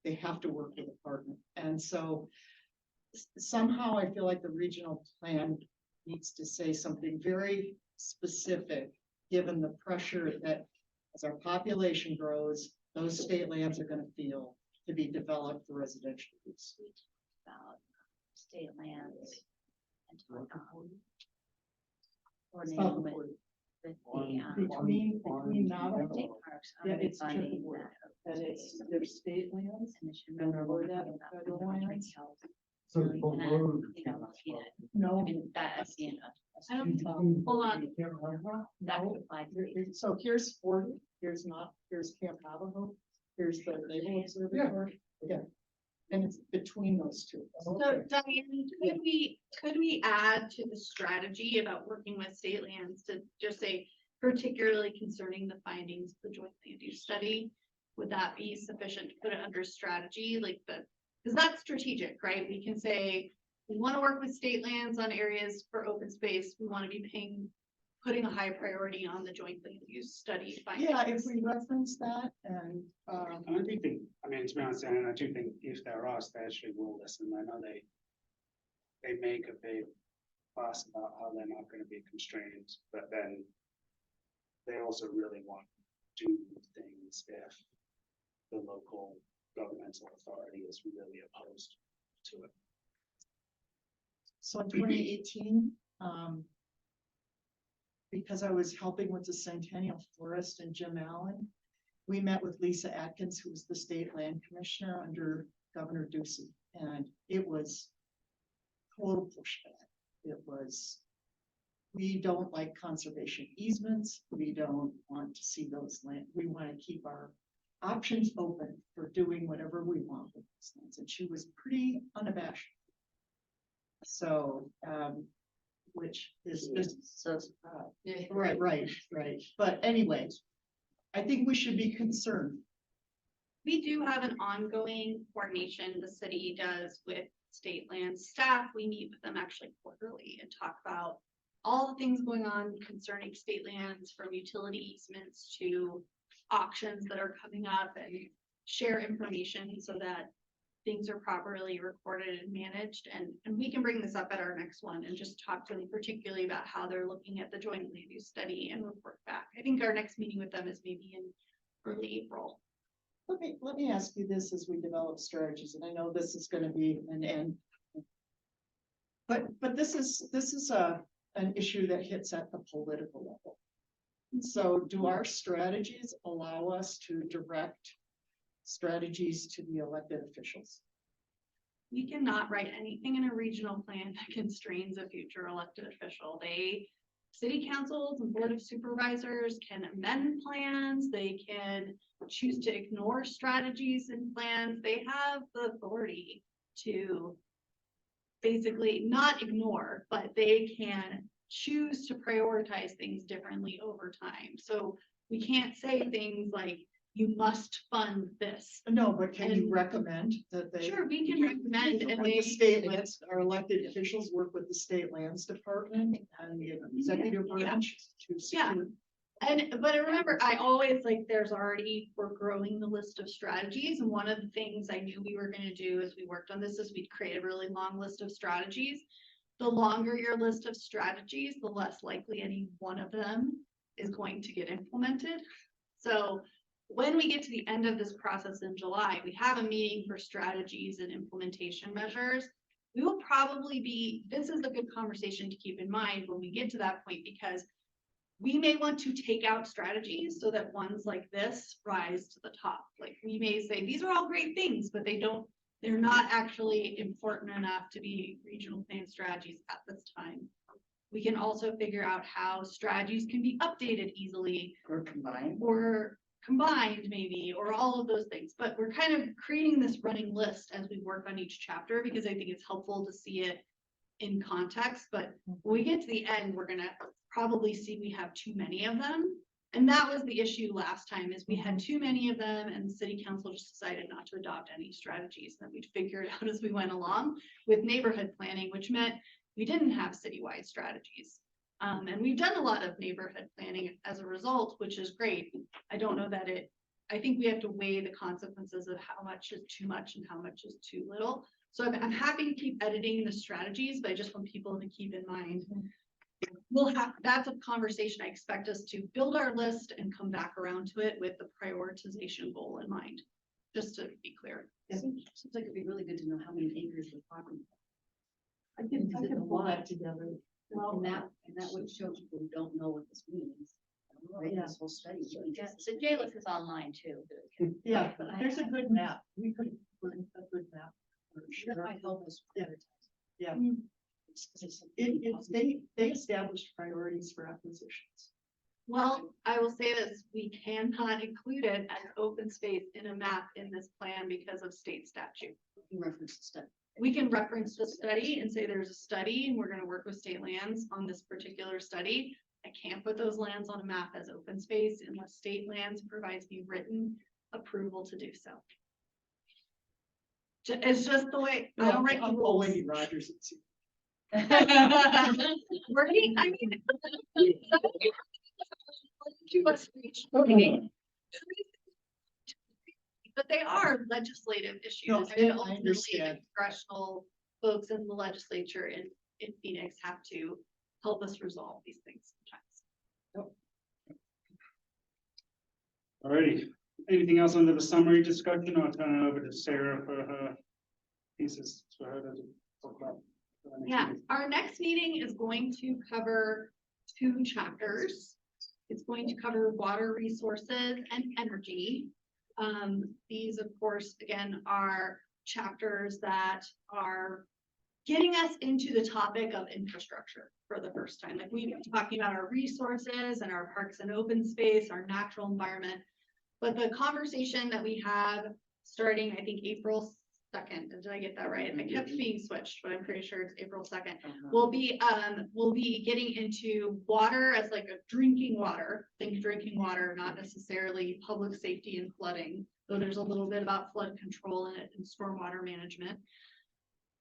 They have to work with a partner. And so somehow I feel like the regional plan needs to say something very specific, given the pressure that as our population grows, those state lands are going to feel to be developed for residential use. About state lands. And South of with 40. the, Between Navajo, state parks. yeah, already it's funding checkerboard. that. And it's their state lands. And it should And remember where we're that talking about federal funding lands. health. So And then, below. you know, you know, No. I mean, that's, you know, I don't, hold on. that would apply to these. So here's 40, here's Camp Navajo, here's the Naval Observatory. Yeah. And it's between those two. So Diane, could we add to the strategy about working with state lands to just say particularly concerning the findings of the joint land use study? Would that be sufficient to put it under strategy, like because that's strategic, right? We can say, we want to work with state lands on areas for open space. We want to be putting a high priority on the joint land use study findings. Yeah, if we reference that and, And I do think, I mean, to be honest, and I do think if they're asked, they actually will listen. I know they make a big fuss about how they're not going to be constrained, but then they also really want to do things if the local governmental authority is really opposed to it. so in 2018, because I was helping with the Centennial Forest and Jim Allen, we met with Lisa Atkins, who was the state land commissioner under Governor Ducey, and it was total pushback. It was, we don't like conservation easements. We don't want to see those land. We want to keep our options open for doing whatever we want with those lands. And she was pretty unabashed. So, which is just so, right. But anyways, I think we should be concerned. We do have an ongoing coordination the city does with state land staff. We meet with them actually quarterly and talk about all the things going on concerning state lands, from utility easements to auctions that are coming up, and share information so that things are properly recorded and managed. And we can bring this up at our next one and just talk to them particularly about how they're looking at the joint land use study and report back. I think our next meeting with them is maybe in early April. Let me ask you this as we develop strategies, and I know this is going to be an end. But this is an issue that hits at the political level. So do our strategies allow us to direct strategies to the elected officials? We cannot write anything in a regional plan that constrains a future elected official. City councils and board of supervisors can amend plans. They can choose to ignore strategies and plans. They have the authority to basically not ignore, but they can choose to prioritize things differently over time. So we can't say things like, you must fund this. No, but can you recommend that they? Sure, we can recommend, and The state lands, our elected officials work with the state lands department and the executive branch to secure. But remember, we're growing the list of strategies. And one of the things I knew we were going to do as we worked on this is we'd create a really long list of strategies. The longer your list of strategies, the less likely any one of them is going to get implemented. So when we get to the end of this process in July, we have a meeting for strategies and implementation measures. We will probably this is a good conversation to keep in mind when we get to that point, because we may want to take out strategies so that ones like this rise to the top. Like we may say, these are all great things, but they're not actually important enough to be regional plan strategies at this time. We can also figure out how strategies can be updated easily. Or combined. Or combined maybe, or all of those things. But we're kind of creating this running list as we work on each chapter because I think it's helpful to see it in context. But when we get to the end, we're gonna probably see we have too many of them. And that was the issue last time, is we had too many of them and the city council just decided not to adopt any strategies. And we'd figure it out as we went along with neighborhood planning, which meant we didn't have citywide strategies. And we've done a lot of neighborhood planning as a result, which is great. I don't know that I think we have to weigh the consequences of how much is too much and how much is too little. So I'm happy to keep editing the strategies, but I just want people to keep in mind, that's a conversation I expect us to build our list and come back around to it with the prioritization goal in mind, just to be clear. It seems like it'd be really good to know how many acres we're talking about. I can pull that together. Well, and that would show people who don't know what this means. Right, Yeah. this whole study. Yes, the JLIS is online too. Yeah, there's a good map. We could put a good map. That might help us. Yeah. Yeah. Mm. They established priorities for acquisitions. Well, I will say this, we cannot include it as open space in a map in this plan because of state statute. You reference the study. We can reference the study and say there's a study and we're gonna work with state lands on this particular study. I can't put those lands on a map as open space unless state lands provides me written approval to do so. It's just the way, I don't write the rules. Wendy Rogers. Working, I mean. Okay. But they are legislative issues. No, and I ultimately understand. Congressional folks in the legislature in Phoenix have to help us resolve these things sometimes. Alrighty, anything else under the summary discussion? I'll turn it over to Sarah for her pieces for her to talk about. for the next Yeah, meeting. our next meeting is going to cover 2 chapters. It's going to cover water resources and energy. These, of course, again, are chapters that are getting us into the topic of infrastructure for the first time. Like we've been talking about our resources and our parks and open space, our natural environment. But the conversation that we have starting, I think, April 2nd, did I get that right? I kept being switched, but I'm pretty sure it's April 2nd. We'll be getting into water as like a drinking water, think drinking water, not necessarily public safety and flooding, though there's a little bit about flood control in it and stormwater management.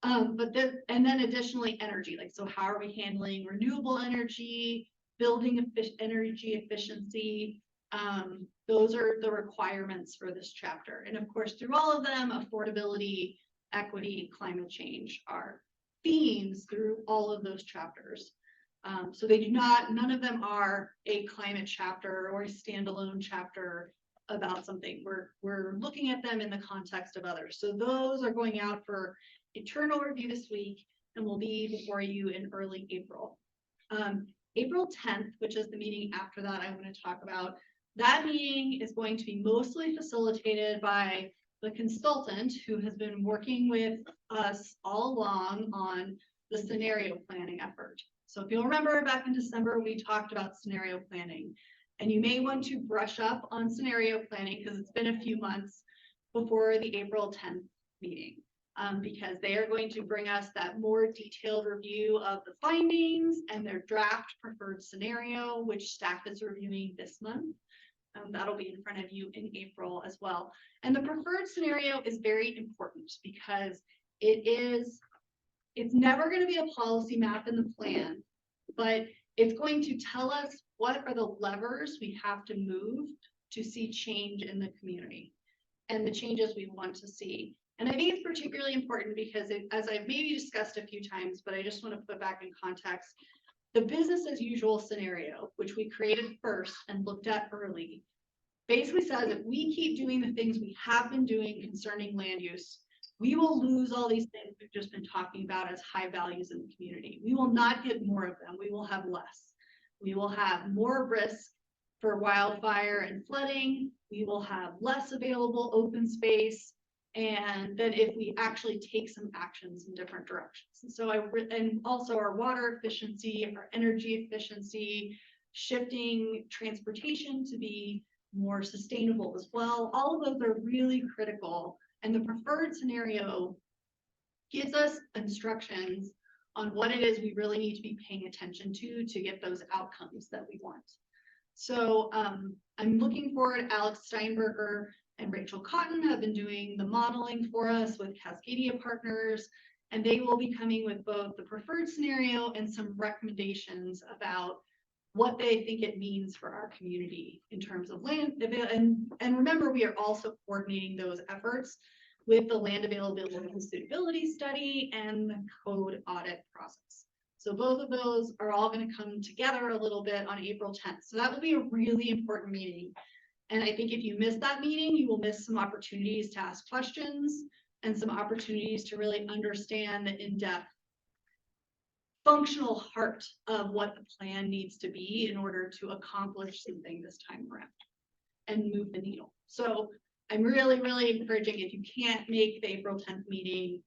And then additionally energy, like, so how are we handling renewable energy, building energy efficiency? Those are the requirements for this chapter. And of course, through all of them, affordability, equity, climate change are themes through all of those chapters. So they do not, none of them are a climate chapter or a standalone chapter about something. We're looking at them in the context of others. So those are going out for internal review this week and will be before you in early April. April 10th, which is the meeting after that I want to talk about. That meeting is going to be mostly facilitated by the consultant who has been working with us all along on the scenario planning effort. So if you'll remember back in December, we talked about scenario planning, and you may want to brush up on scenario planning because it's been a few months before the April 10th meeting. Because they are going to bring us that more detailed review of the findings and their draft preferred scenario, which staff is reviewing this month. That'll be in front of you in April as well. And the preferred scenario is very important because it's never going to be a policy map in the plan, but it's going to tell us what are the levers we have to move to see change in the community and the changes we want to see. And I think it's particularly important because as I've maybe discussed a few times, but I just want to put back in context, the business as usual scenario, which we created first and looked at early, basically says if we keep doing the things we have been doing concerning land use, we will lose all these things we've just been talking about as high values in the community. We will not get more of them. We will have less. we will have more risk for wildfire and flooding. We will have less available open space. And then if we actually take some actions in different directions. And so and also our water efficiency, our energy efficiency, shifting transportation to be more sustainable as well. All of those are really critical. And the preferred scenario gives us instructions on what it is we really need to be paying attention to get those outcomes that we want. So I'm looking forward. Alex Steinberger and Rachel Cotton have been doing the modeling for us with Cascadia Partners, and they will be coming with both the preferred scenario and some recommendations about what they think it means for our community in terms of land. And remember, we are also coordinating those efforts with the land availability and suitability study and the code audit process. So both of those are all going to come together a little bit on April 10th. So that will be a really important meeting. And I think if you miss that meeting, you will miss some opportunities to ask questions and some opportunities to really understand the in-depth functional heart of what the plan needs to be in order to accomplish something this time around and move the needle. So I'm really, really encouraging, if you can't make the April 10th meeting,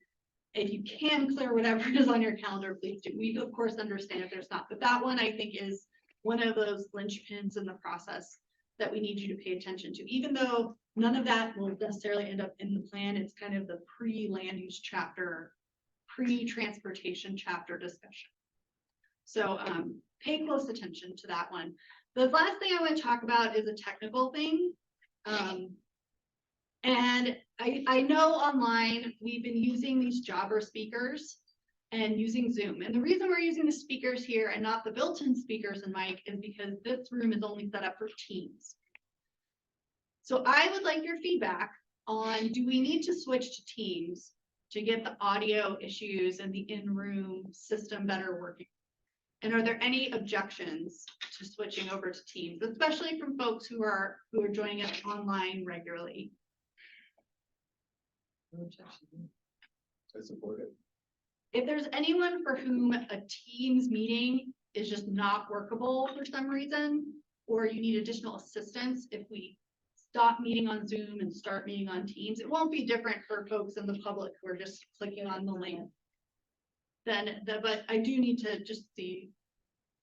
if you can clear whatever is on your calendar, please do. We of course understand if there's not, but that one I think is one of those linchpins in the process that we need you to pay attention to. Even though none of that will necessarily end up in the plan, it's kind of the pre-land use chapter, pre-transportation chapter discussion. So pay close attention to that one. The last thing I want to talk about is a technical thing. And I know online we've been using these jobber speakers and using Zoom. And the reason we're using the speakers here and not the built-in speakers and mic is because this room is only set up for Teams. So I would like your feedback on, do we need to switch to Teams to get the audio issues and the in-room system better working? And are there any objections to switching over to Teams, especially from folks who are joining us online regularly? I support it. If there's anyone for whom a Teams meeting is just not workable for some reason, or you need additional assistance, if we stop meeting on Zoom and start meeting on Teams, it won't be different for folks in the public who are just clicking on the link. But I do need to just see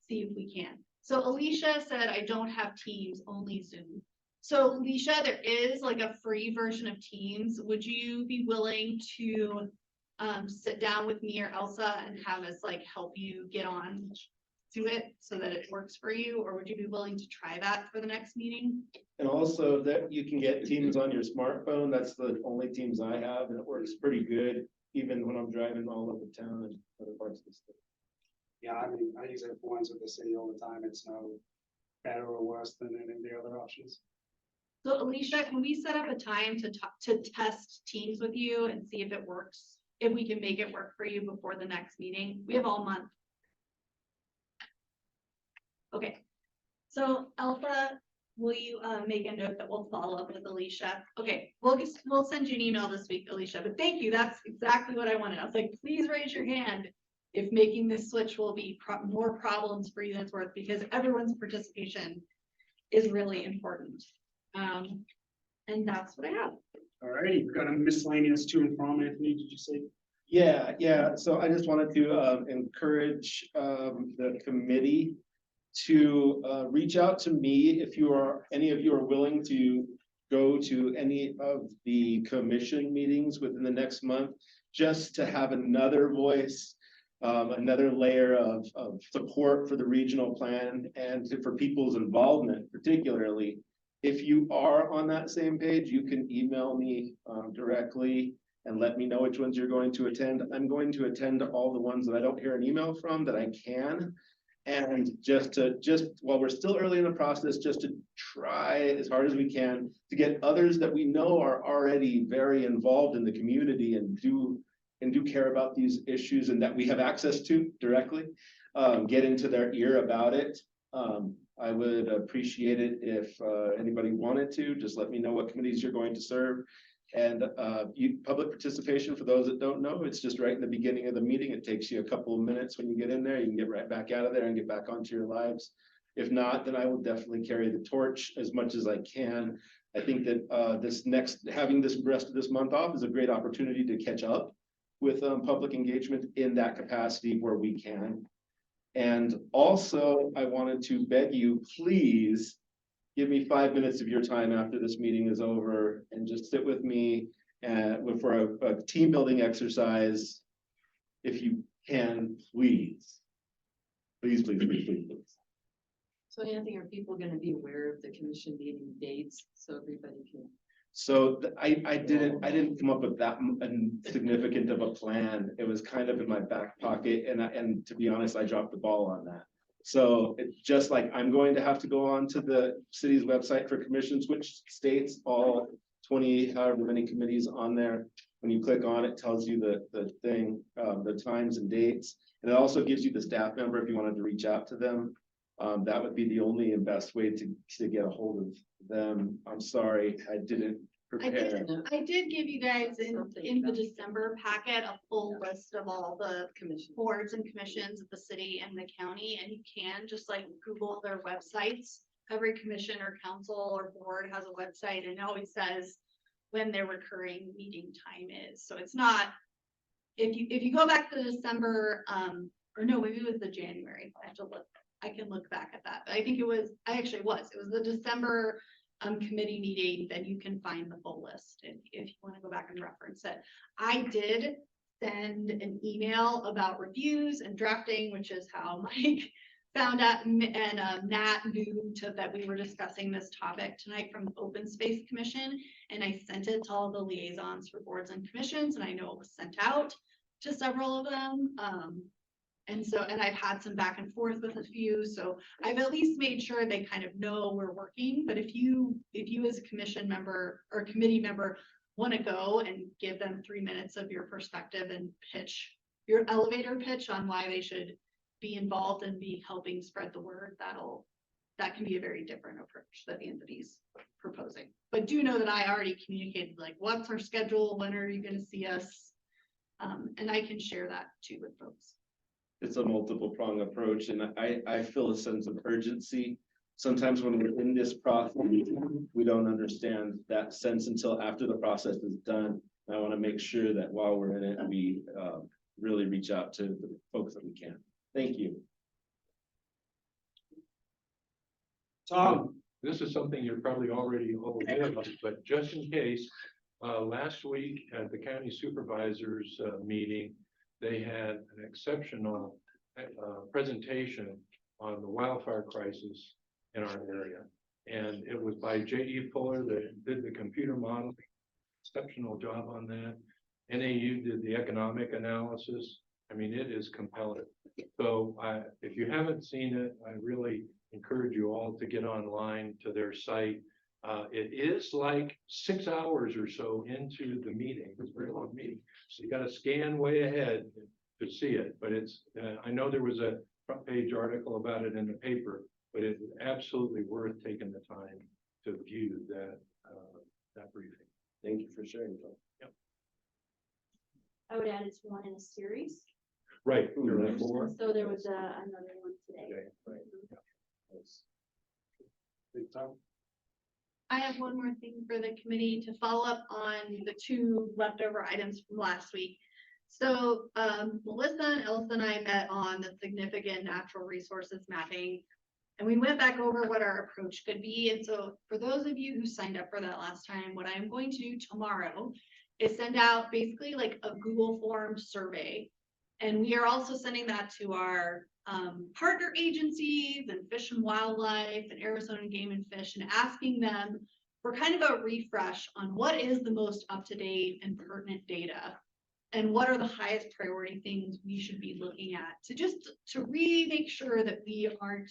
if we can. So Alicia said, I don't have Teams, only Zoom. So Alicia, there is like a free version of Teams. Would you be willing to sit down with me or Elsa and have us like help you get on to it so that it works for you? Or would you be willing to try that for the next meeting? And also that you can get Teams on your smartphone. That's the only Teams I have, and it works pretty good, even when I'm driving all over town and other parts of the state. Yeah, I mean, I use it for ones with the city all the time. It's no better or worse than any of the other options. So Alicia, can we set up a time to test Teams with you and see if it works? If we can make it work for you before the next meeting? We have all month. Okay. So Alpha, will you make a note that we'll follow up with Alicia? Okay, we'll send you an email this week, Alicia, but thank you. That's exactly what I wanted. I was like, please raise your hand if making this switch will be more problems for you than it's worth, because everyone's participation is really important. And that's what I have. All righty, we've got a miscellaneous to and from. Anthony, did you say? Yeah. So I just wanted to encourage the committee to reach out to me if any of you are willing to go to any of the commission meetings within the next month, just to have another voice, another layer of support for the regional plan and for people's involvement, particularly. If you are on that same page, you can email me directly and let me know which ones you're going to attend. I'm going to attend all the ones that I don't hear an email from that I can. And just while we're still early in the process, just to try as hard as we can to get others that we know are already very involved in the community and do care about these issues and that we have access to directly, get into their ear about it. I would appreciate it if anybody wanted to, just let me know what committees you're going to serve. And public participation, for those that don't know, it's just right in the beginning of the meeting. It takes you a couple of minutes when you get in there. You can get right back out of there and get back onto your lives. If not, then I will definitely carry the torch as much as I can. I think that having this rest of this month off is a great opportunity to catch up with public engagement in that capacity where we can. And also, I wanted to beg you, please give me 5 minutes of your time after this meeting is over and just sit with me for a team building exercise. If you can, please. Please, please, please, please, please. So Anthony, are people gonna be aware of the commission meeting dates so everybody can? So I didn't come up with that significant of a plan. It was kind of in my back pocket, and to be honest, I dropped the ball on that. So it's just like I'm going to have to go on to the city's website for commissions, which states all 20 however many committees on there. When you click on it, tells you the times and dates, and it also gives you the staff member if you wanted to reach out to them. That would be the only and best way to get a hold of them. I'm sorry, I didn't prepare. I did give you guys in the December packet a full list of all the boards and commissions of the city and the county, and you can just like Google their websites. Every commission or council or board has a website, and it always says when their recurring meeting time is. So it's not, if you go back to December, or no, maybe it was the January. I have to look. I can look back at that, but I think it was it was the December committee meeting. Then you can find the full list if you want to go back and reference it. I did send an email about reviews and drafting, which is how Mike found out, and Nat knew that we were discussing this topic tonight from the Open Space Commission, and I sent it to all the liaisons for boards and commissions, and I know it was sent out to several of them. And I've had some back and forth with a few, so I've at least made sure they kind of know we're working. But if you as a commission member or committee member want to go and give them 3 minutes of your perspective and pitch your elevator pitch on why they should be involved and be helping spread the word, that can be a very different approach that Anthony's proposing. But do know that I already communicated, like, what's our schedule, when are you going to see us, and I can share that too with folks. It's a multiple prong approach, and I feel a sense of urgency. Sometimes when we're in this process, we don't understand that sense until after the process is done. And I want to make sure that while we're in it, we really reach out to the folks that we can. Thank you. Tom, this is something you're probably already aware of, but just in case, last week at the county supervisors meeting, they had an exceptional presentation on the wildfire crisis in our area. And it was by J.E. Fuller that did the computer modeling, exceptional job on that. NAU did the economic analysis. I mean, it is compelling. So if you haven't seen it, I really encourage you all to get online to their site. It is like 6 hours or so into the meeting. It's a very long meeting. So you got to scan way ahead to see it. But it's, I know there was a front page article about it in the paper, but it's absolutely worth taking the time to view that briefing. Thank you for sharing. Yep. I would add it's one in a series. Right. There are 4. So there was another one today. Okay, right. Big time. I have one more thing for the committee to follow up on the 2 leftover items from last week. So Melissa and Elsa and I met on the significant natural resources mapping, and we went back over what our approach could be. And so for those of you who signed up for that last time, what I'm going to do tomorrow is send out basically like a Google form survey. And we are also sending that to our partner agencies and Fish and Wildlife and Arizona Game and Fish, and asking them for kind of a refresh on what is the most up-to-date and pertinent data, and what are the highest priority things we should be looking at to really make sure that we aren't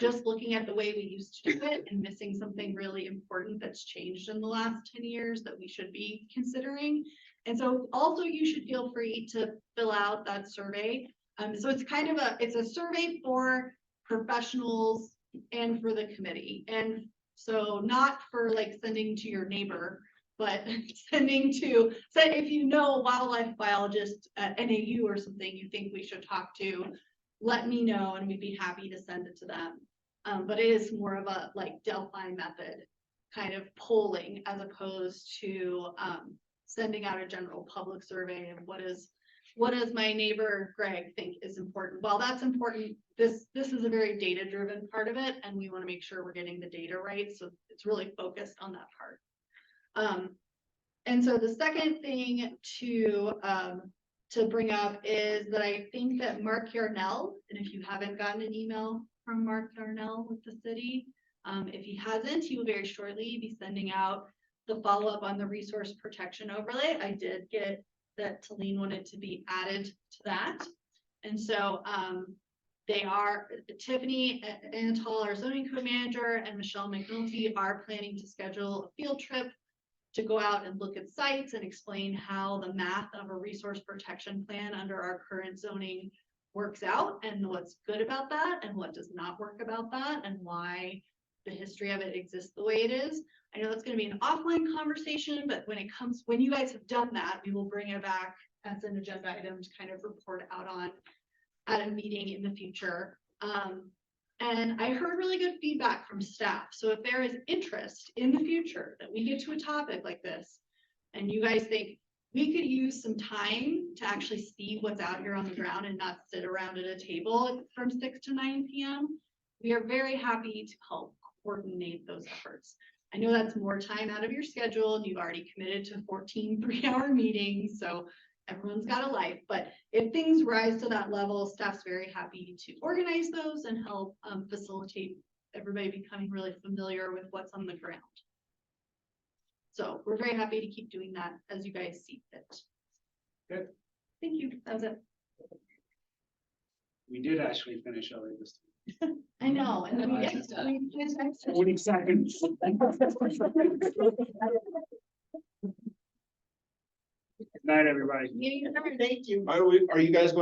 just looking at the way we used to do it and missing something really important that's changed in the last 10 years that we should be considering. And so also you should feel free to fill out that survey. So it's kind of it's a survey for professionals and for the committee. And so not for like sending to your neighbor, but sending to, so if you know a wildlife biologist at NAU or something you think we should talk to, let me know and we'd be happy to send it to them. But it is more of a like Delphi method kind of polling as opposed to sending out a general public survey of what does my neighbor Greg think is important? Well, that's important. This is a very data-driven part of it, and we want to make sure we're getting the data right. So it's really focused on that part. And so the second thing to bring up is that I think that Mark Yarnell, and if you haven't gotten an email from Mark Yarnell with the city, if he hasn't, he will very shortly be sending out the follow-up on the resource protection overlay. I did get that Talene wanted to be added to that. And so they are, Tiffany Anatol, our zoning code manager, and Michelle McNulty are planning to schedule a field trip to go out and look at sites and explain how the math of a resource protection plan under our current zoning works out and what's good about that and what does not work about that and why the history of it exists the way it is. I know that's going to be an offline conversation, but when you guys have done that, we will bring it back as an agenda item to kind of report out on at a meeting in the future. And I heard really good feedback from staff. So if there is interest in the future that we get to a topic like this, and you guys think we could use some time to actually see what's out here on the ground and not sit around at a table from 6 to 9 p.m., we are very happy to help coordinate those efforts. I know that's more time out of your schedule and you've already committed to 14 3-hour meetings. So everyone's got a life, but if things rise to that level, staff's very happy to organize those and help facilitate everybody becoming really familiar with what's on the ground. So we're very happy to keep doing that as you guys see fit. Good. Thank you. That was it. We did actually finish early this time. I know. And then we get 40 seconds. Good night, everybody. Thank you. Are you guys going